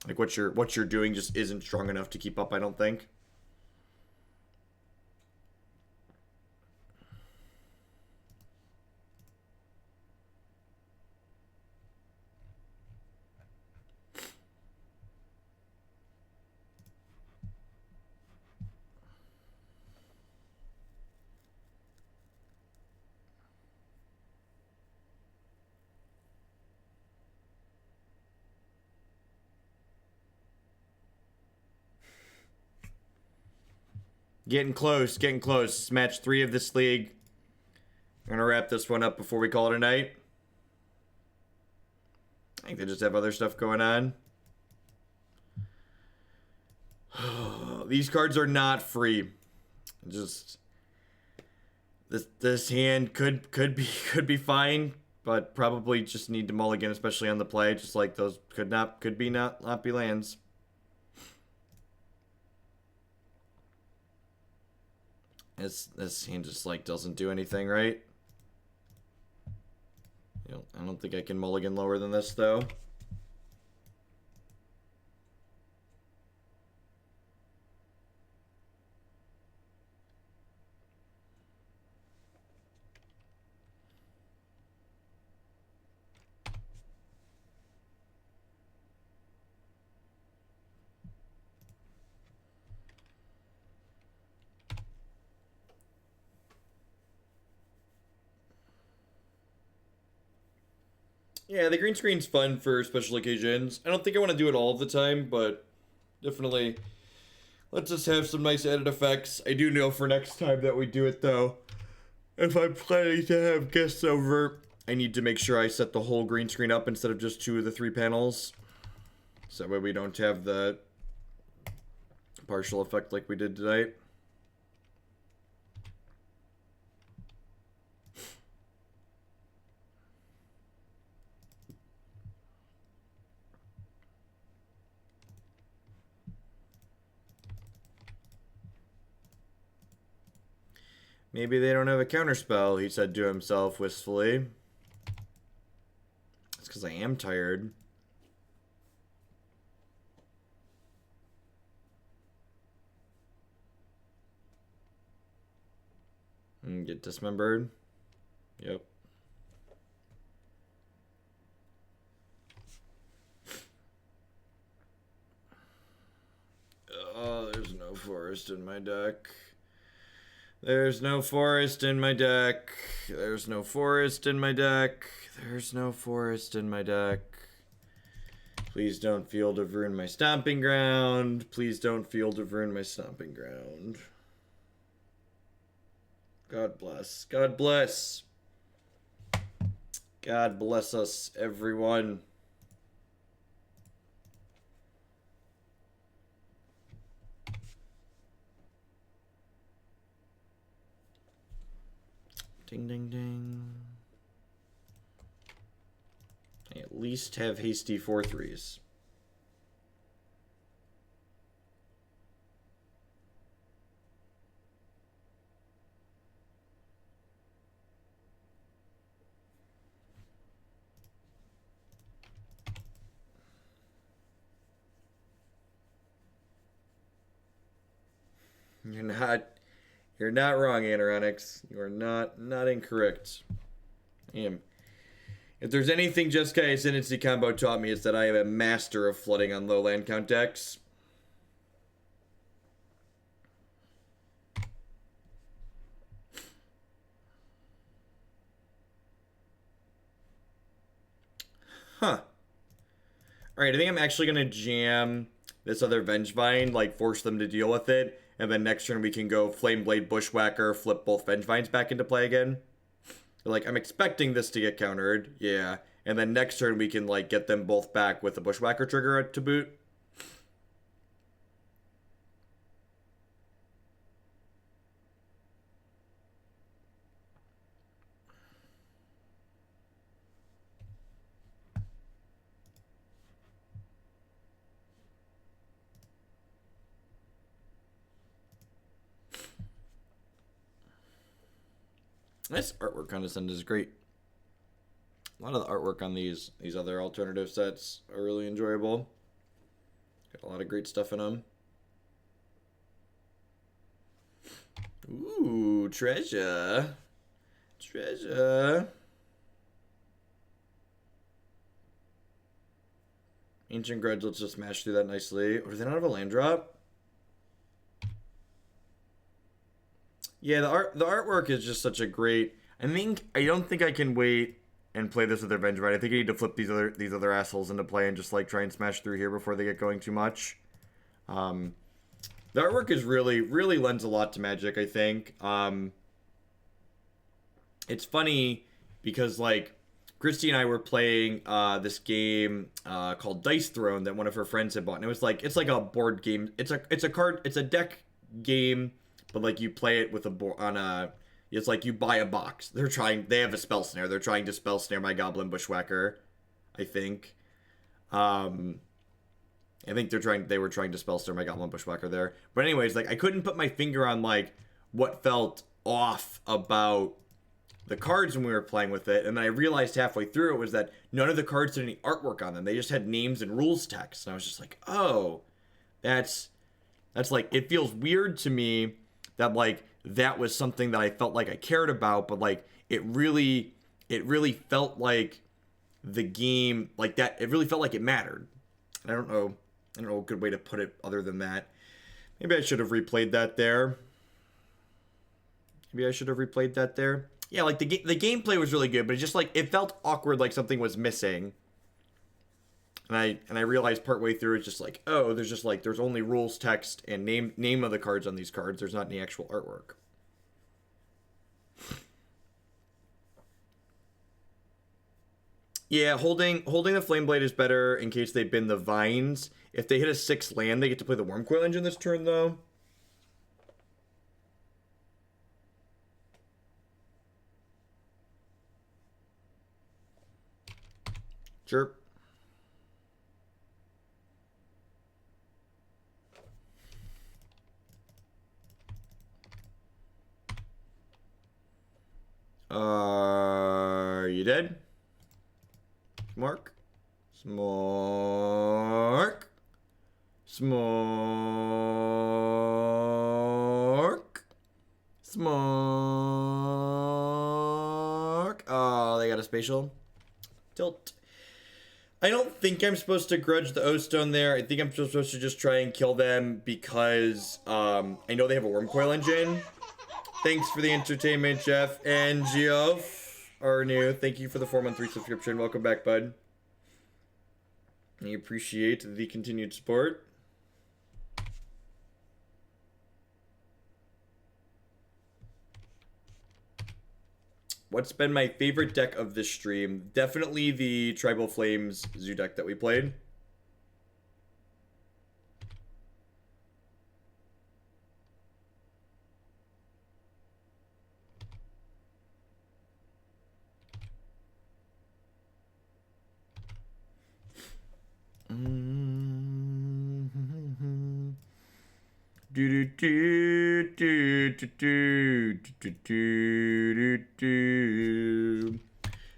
Like what you're doing just isn't strong enough to keep up, I don't think. Getting close, getting close. Match 3 of this league. I'm gonna wrap this one up before we call it a night. I think they just have other stuff going on. These cards are not free. Just this hand could be fine, but probably just need to mulligan, especially on the play. Just like those could not be lands. This hand just like doesn't do anything, right? You know, I don't think I can mulligan lower than this though. Yeah, the green screen's fun for special occasions. I don't think I want to do it all the time, but definitely let's just have some nice added effects. I do know for next time that we do it, though, if I'm planning to have guests over, I need to make sure I set the whole green screen up instead of just 2 of the 3 panels. So that way we don't have the partial effect like we did tonight. Maybe they don't have a counterspell, he said to himself wistfully. It's because I am tired. And get dismembered. Yep. Oh, there's no forest in my deck. There's no forest in my deck. There's no forest in my deck. There's no forest in my deck. Please don't Field of Ruin my Stomping Ground. Please don't Field of Ruin my Stomping Ground. God bless. God bless. God bless us, everyone. Ding, ding, ding. I at least have hasty 4/3s. You're not wrong, Anoronix. You are not incorrect. I am If there's anything Jeskai Ascendancy combo taught me, it's that I am a master of flooding on low land count decks. Huh. Alright, I think I'm actually going to jam this other Vengevine, like force them to deal with it, and then next turn we can go Flameblade Bushwhacker, flip both Vengevines back into play again. Like, I'm expecting this to get countered, yeah. And then next turn we can, like, get them both back with the Bushwhacker trigger to boot. This artwork on this end is great. A lot of the artwork on these other alternative sets are really enjoyable. Got a lot of great stuff in them. Ooh, treasure. Treasure. Ancient Grudge, let's just smash through that nicely. Or do they not have a land drop? Yeah, the artwork is just such a great. I don't think I can wait and play this with their Vengevine. I think I need to flip these other assholes into play and just like try and smash through here before they get going too much. The artwork is really lends a lot to Magic, I think. It's funny because like Christy and I were playing this game called Dice Throne that one of her friends had bought, and it was like it's like a board game. It's a deck game. But like you play it with it's like you buy a box. They have a spell snare. They're trying to spell snare my Goblin Bushwhacker, I think. I think they were trying to spell snare my Goblin Bushwhacker there. But anyways, like I couldn't put my finger on like what felt off about the cards when we were playing with it. And then I realized halfway through it was that none of the cards had any artwork on them. They just had names and rules text. And I was just like, oh, that's like, it feels weird to me that like that was something that I felt like I cared about, but like it really felt like the game like that. It really felt like it mattered. I don't know a good way to put it other than that. Maybe I should have replayed that there. Yeah, like the gameplay was really good, but it just like it felt awkward, like something was missing. And I realized partway through it's just like, oh, there's only rules text and name of the cards on these cards. There's not any actual artwork. Yeah, holding the Flameblade is better in case they bin the vines. If they hit a 6th land, they get to play the Wormcoil Engine this turn though. Chirp. Are you dead? Smark? Smark? Oh, they got a spatial. Tilt. I don't think I'm supposed to grudge the O-Stone there. I think I'm supposed to just try and kill them because I know they have a Wormcoil Engine. Thanks for the entertainment, Jeff. And Geoff, our new. Thank you for the 4-month resubscription. Welcome back, bud. I appreciate the continued support. What's been my favorite deck of this stream? Definitely the Tribal Flames Zoo deck that we played.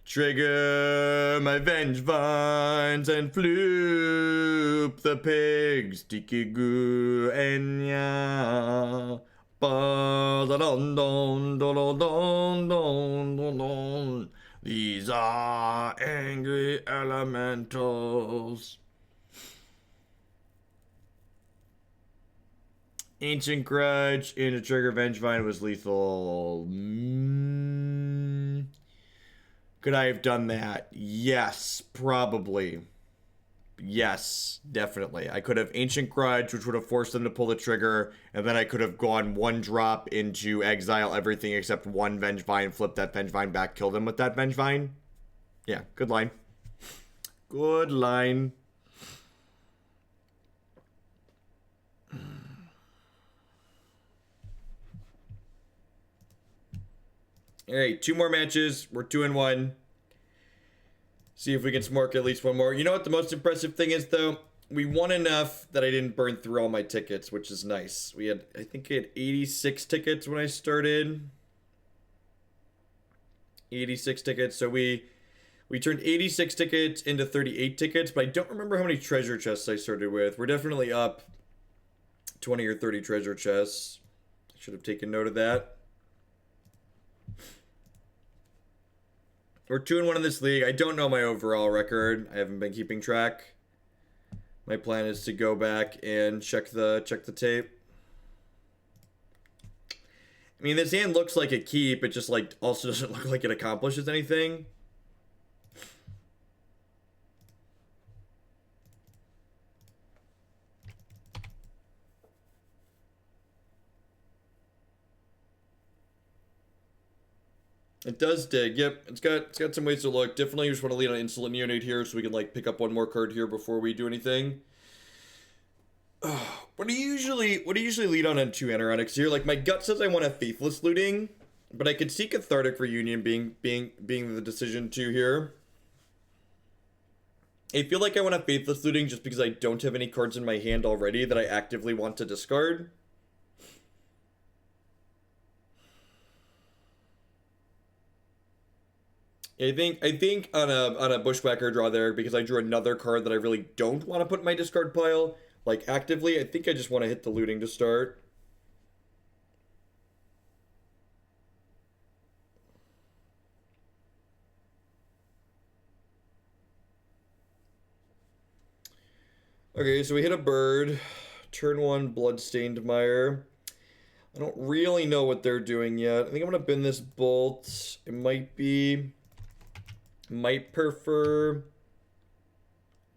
Trigger my Vengevines and floop the pigs. Dikigu enya. Ba da don don don don don don don. These are angry elementals. Ancient Grudge into trigger Vengevine was lethal. Could I have done that? Yes, probably. Yes, definitely. I could have Ancient Grudge, which would have forced them to pull the trigger, and then I could have gone one drop into exile everything except one Vengevine, flip that Vengevine back, kill them with that Vengevine. Yeah, good line. Good line. Alright, 2 more matches. We're 2-1. See if we can smork at least one more. You know what the most impressive thing is, though? We won enough that I didn't burn through all my tickets, which is nice. We had, I think I had 86 tickets when I started. 86 tickets. So we turned 86 tickets into 38 tickets, but I don't remember how many treasure chests I started with. We're definitely up 20 or 30 treasure chests. I should have taken note of that. We're 2-1 in this league. I don't know my overall record. I haven't been keeping track. My plan is to go back and check the tape. I mean, this hand looks like a keep. It just like also doesn't look like it accomplishes anything. It does dig. Yep, it's got some ways to look. Definitely just want to lead on Insolent Neonate here so we can like pick up one more card here before we do anything. What do you usually lead on 2 Anoronics here? Like my gut says I want a Faithless Looting, but I could see Cathartic Reunion being the decision too here. I feel like I want a Faithless Looting just because I don't have any cards in my hand already that I actively want to discard. I think on a Bushwhacker draw there, because I drew another card that I really don't want to put in my discard pile, like actively, I think I just want to hit the looting to start. Okay, so we hit a bird. Turn 1, Bloodstained Mire. I don't really know what they're doing yet. I think I'm going to bin this bolt. It might prefer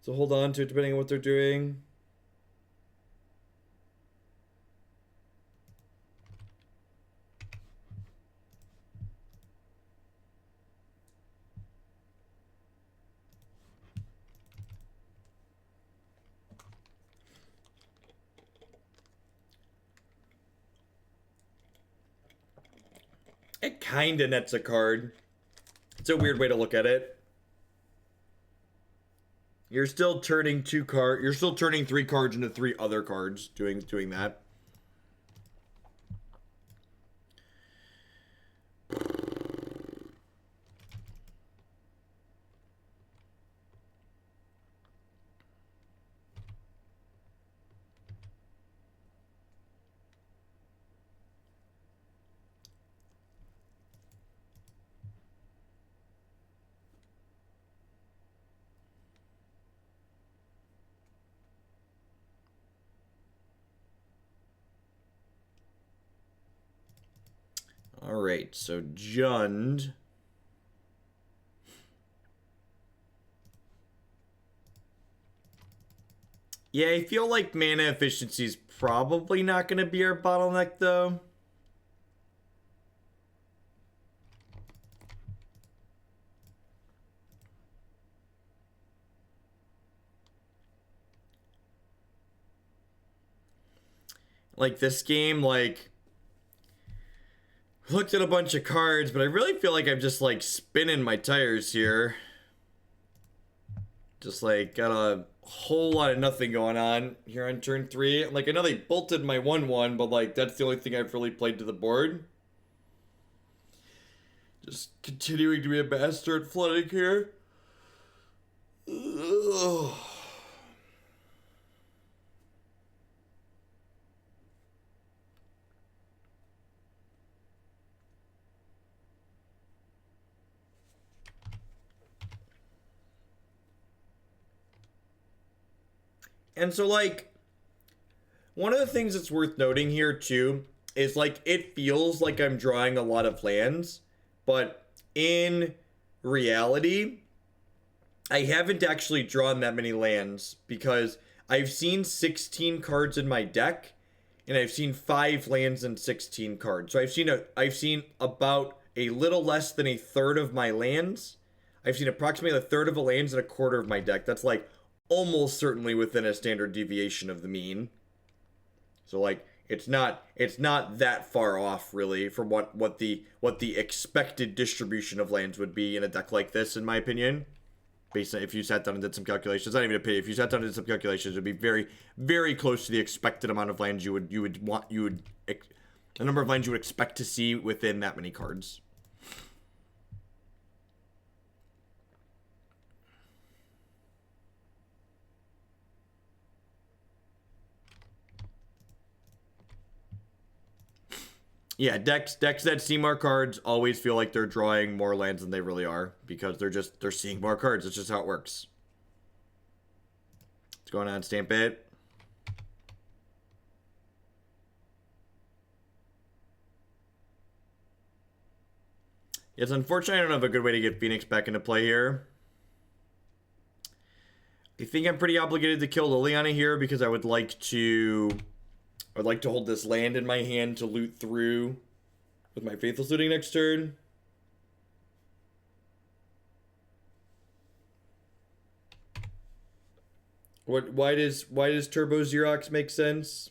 to hold on to it depending on what they're doing. It kinda nets a card. It's a weird way to look at it. You're still turning 3 cards into 3 other cards doing that. Alright, so Jund. Yeah, I feel like mana efficiency is probably not going to be our bottleneck, though. Like, this game, like, looked at a bunch of cards, but I really feel like I'm just, like, spinning my tires here. Just, like, got a whole lot of nothing going on here on turn 3. Like, I know they bolted my 1/1, but, like, that's the only thing I've really played to the board. Just continuing to be a bastard flooding here. Ugh. And so, like, one of the things that's worth noting here, too, is, like, it feels like I'm drawing a lot of lands, but in reality, I haven't actually drawn that many lands, because I've seen 16 cards in my deck, and I've seen 5 lands and 16 cards. So I've seen about a little less than a third of my lands. I've seen approximately a third of the lands and a quarter of my deck. That's like almost certainly within a standard deviation of the mean. So like it's not that far off really from what the expected distribution of lands would be in a deck like this, in my opinion. Based on if you sat down and did some calculations, not even a pity. If you sat down and did some calculations, it would be very, very close to the expected amount of lands the number of lands you would expect to see within that many cards. Yeah, decks that see more cards always feel like they're drawing more lands than they really are, because they're seeing more cards. It's just how it works. What's going on, Stamp It? It's unfortunate I don't have a good way to get Phoenix back into play here. I think I'm pretty obligated to kill Liliana here because I would like to hold this land in my hand to loot through with my Faithless Looting next turn. Why does Turbo Xerox make sense?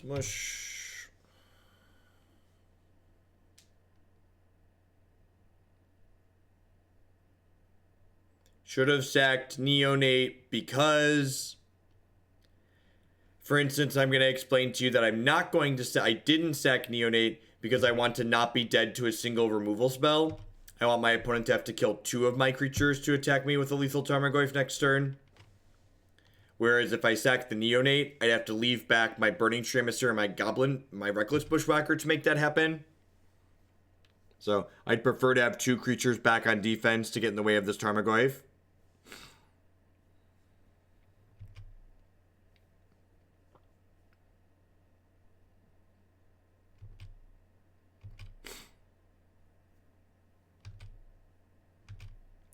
Smush. Should have sacked Neonate because, for instance, I'm going to explain to you that I'm not going to I didn't sack Neonate because I want to not be dead to a single removal spell. I want my opponent to have to kill 2 of my creatures to attack me with a lethal Tarmogoyf next turn. Whereas if I sack the Neonate, I'd have to leave back my Burning-Tree Emissary and my Goblin, my Reckless Bushwhacker to make that happen. So I'd prefer to have 2 creatures back on defense to get in the way of this Tarmogoyf.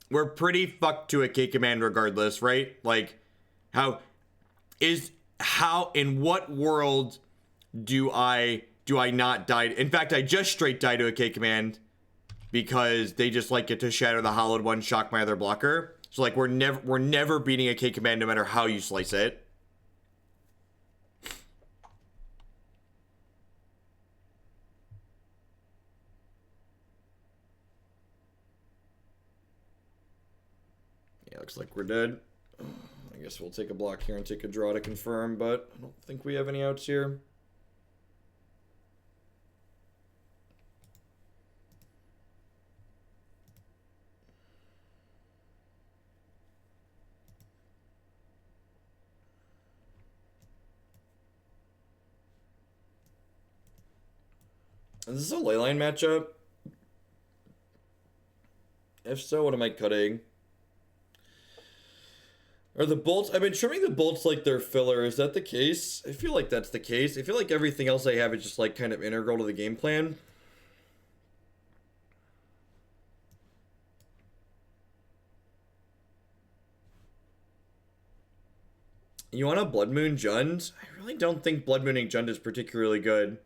We're pretty fucked to a K command regardless, right? Like, in what world do I not die? In fact, I just straight die to a K command because they just like get to shatter the hollowed one, shock my other blocker. So like we're never beating a K command no matter how you slice it. Yeah, looks like we're dead. I guess we'll take a block here and take a draw to confirm, but I don't think we have any outs here. Is this a Leyline matchup? If so, what am I cutting? Are the bolts... I've been trimming the bolts like they're filler. Is that the case? I feel like that's the case. I feel like everything else I have is just like kind of integral to the game plan. You want a Blood Moon Jund? I really don't think Blood Mooning Jund is particularly good.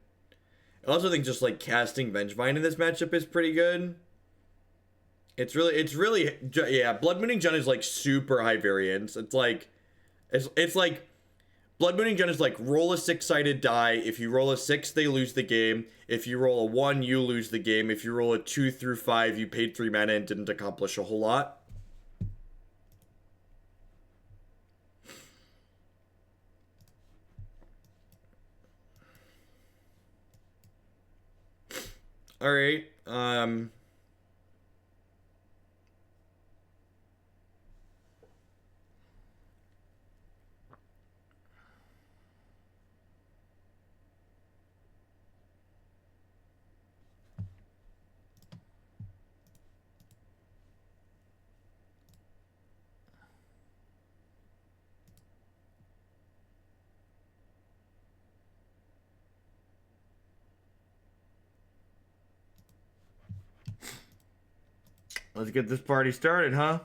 I also think just like casting Vengevine in this matchup is pretty good. It's really, yeah, Blood Mooning Jund is like super high variance. It's like Blood Mooning Gen is like roll a 6-sided die. If you roll a 6, they lose the game. If you roll a 1, you lose the game. If you roll a 2 through 5, you paid 3 mana and didn't accomplish a whole lot. Alright, let's get this party started, huh?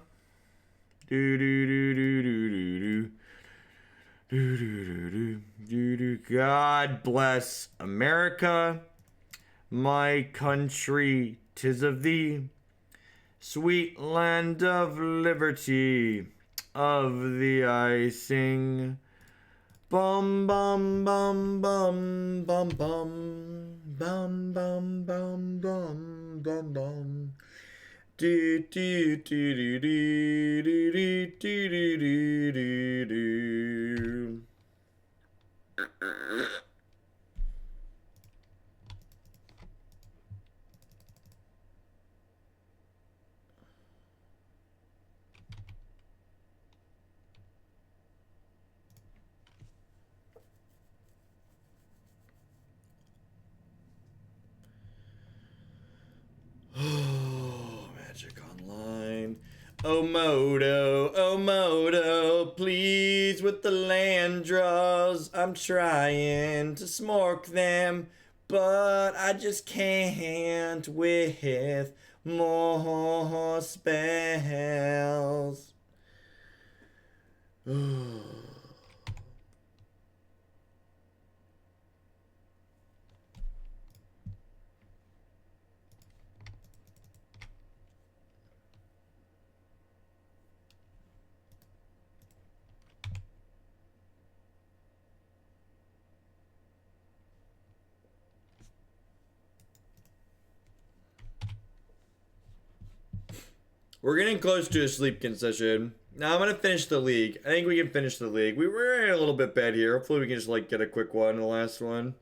God bless America, my country, 'tis of thee, sweet land of liberty, of thee I sing. Bum bum bum bum bum bum bum bum bum bum bum bum. Do do do do do do do do do do. Magic Online. Oh Moto, please with the land draws. I'm trying to smork them, but I just can't with more spells. We're getting close to a sleep concession. Now I'm gonna finish the league. I think we can finish the league. We were a little bit bad here. Hopefully we can just like get a quick one in the last one.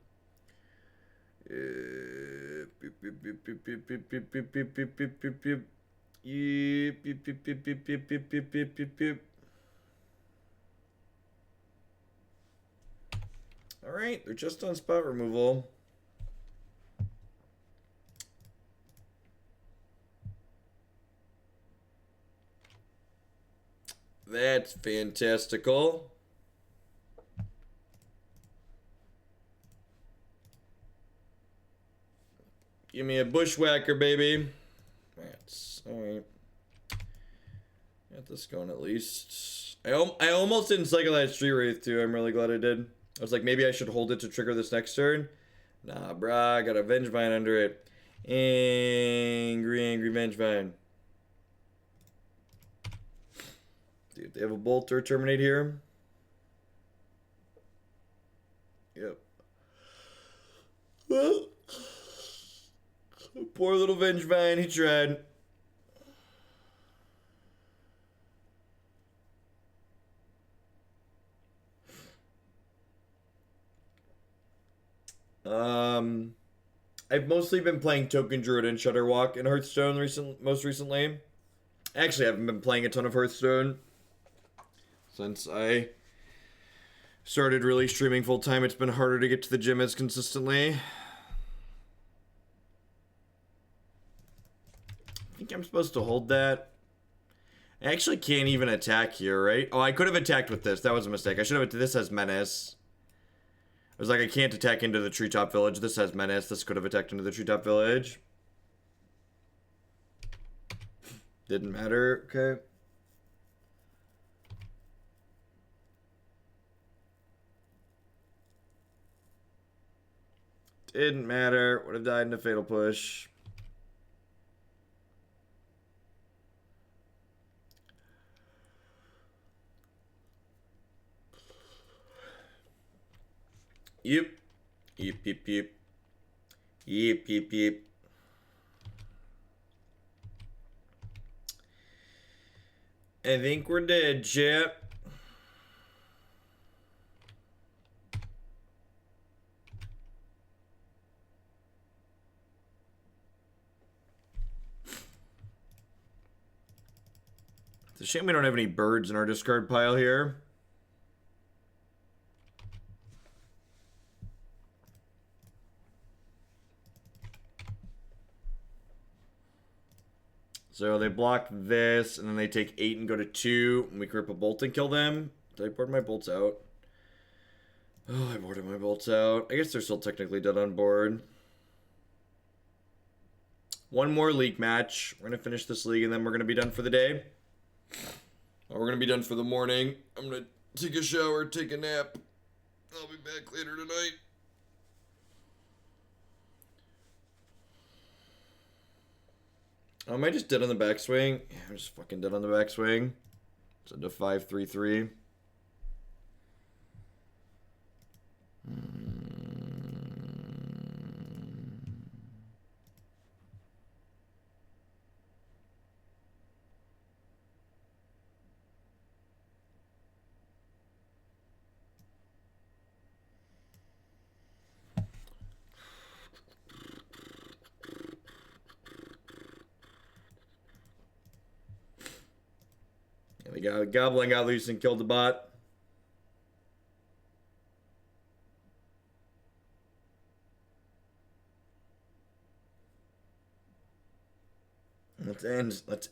All right, they're just on spot removal. That's fantastical. Give me a Bushwhacker, baby. That's alright. Got this going at least. I almost didn't cycle that Street Wraith too. I'm really glad I did. I was like, maybe I should hold it to trigger this next turn. Nah, brah, I got a Vengevine under it. Angry Vengevine. Dude, they have a bolt or terminate here. Yep. Well, poor little Vengevine, he tried. I've mostly been playing Token Druid and Shudderwalk in Hearthstone most recently. Actually, I haven't been playing a ton of Hearthstone since I started really streaming full time. It's been harder to get to the gym as consistently. I think I'm supposed to hold that. I actually can't even attack here, right? Oh, I could have attacked with this. That was a mistake. I should have. This has Menace. I was like, I can't attack into the Treetop Village. This has Menace. This could have attacked into the Treetop Village. Didn't matter. Okay. Didn't matter. Would have died in a Fatal Push. Yep. Yep, yep, yep. Yep, yep, yep. I think we're dead, chap. It's a shame we don't have any birds in our discard pile here. So they block this, and then they take 8 and go to 2, and we grip a bolt and kill them. Did I board my bolts out? Oh, I boarded my bolts out. I guess they're still technically dead on board. One more league match. We're going to finish this league, and then we're going to be done for the day. Or we're going to be done for the morning. I'm going to take a shower, take a nap. I'll be back later tonight. Oh, am I just dead on the backswing? Yeah, I'm just fucking dead on the backswing. It's into 5-3-3. The goblin got loose and killed the bot. Let's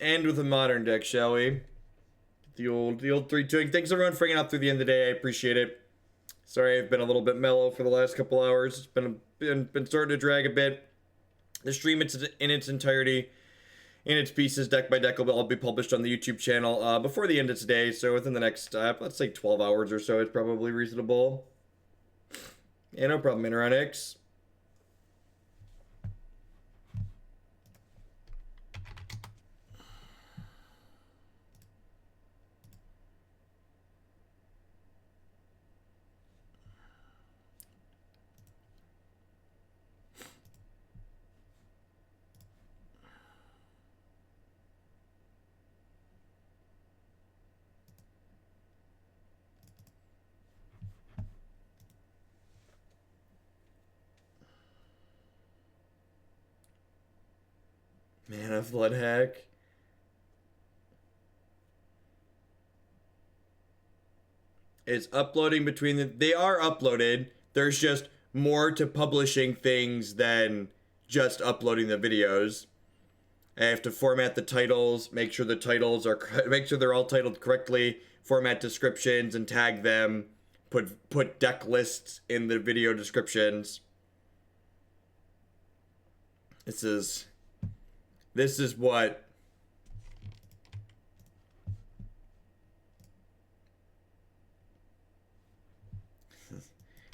end with a modern deck, shall we? The old 3-2. Thanks everyone for hanging out through the end of the day. I appreciate it. Sorry I've been a little bit mellow for the last couple hours. It's been starting to drag a bit. The stream in its entirety, in its pieces, deck by deck, will all be published on the YouTube channel before the end of today. So within the next, let's say 12 hours or so, it's probably reasonable. Yeah, no problem, Interonics. Mana Flood hack. It's uploading between the... They are uploaded. There's just more to publishing things than just uploading the videos. I have to format the titles, make sure the titles are... Make sure they're all titled correctly, format descriptions and tag them, put deck lists in the video descriptions. This is what...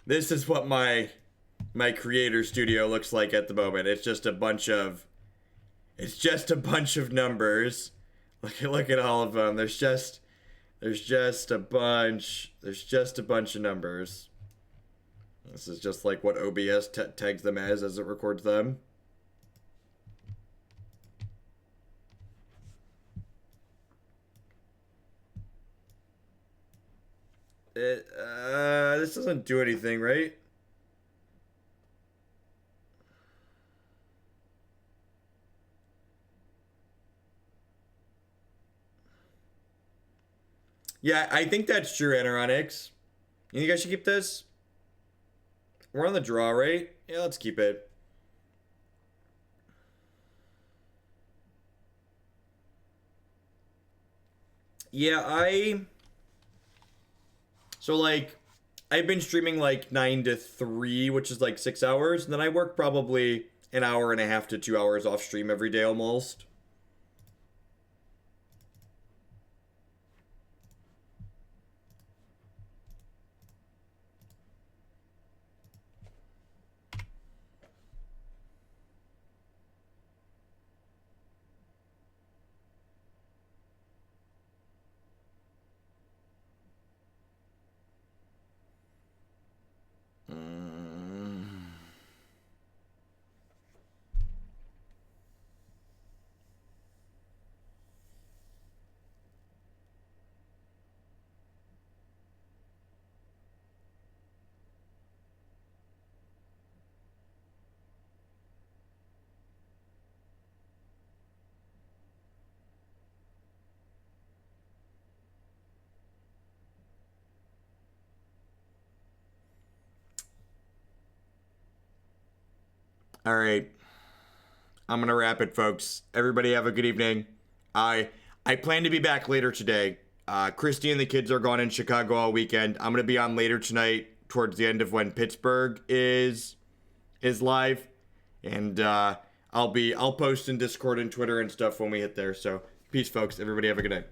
This is what my creator studio looks like at the moment. It's just a bunch of... It's just a bunch of numbers. Look at all of them. There's just a bunch of numbers. This is just like what OBS tags them as it records them. This doesn't do anything, right? Yeah, I think that's true, Anoronics. You think I should keep this? We're on the draw, right? Yeah, let's keep it. Yeah, So, like, I've been streaming, like, 9 to 3, which is, like, 6 hours. And then I work probably an hour and a half to 2 hours off stream every day, almost. All right. I'm going to wrap it, folks. Everybody have a good evening. I plan to be back later today. Christy and the kids are gone in Chicago all weekend. I'm going to be on later tonight towards the end of when Pittsburgh is live. And I'll post in Discord and Twitter and stuff when we hit there. So peace, folks. Everybody have a good night.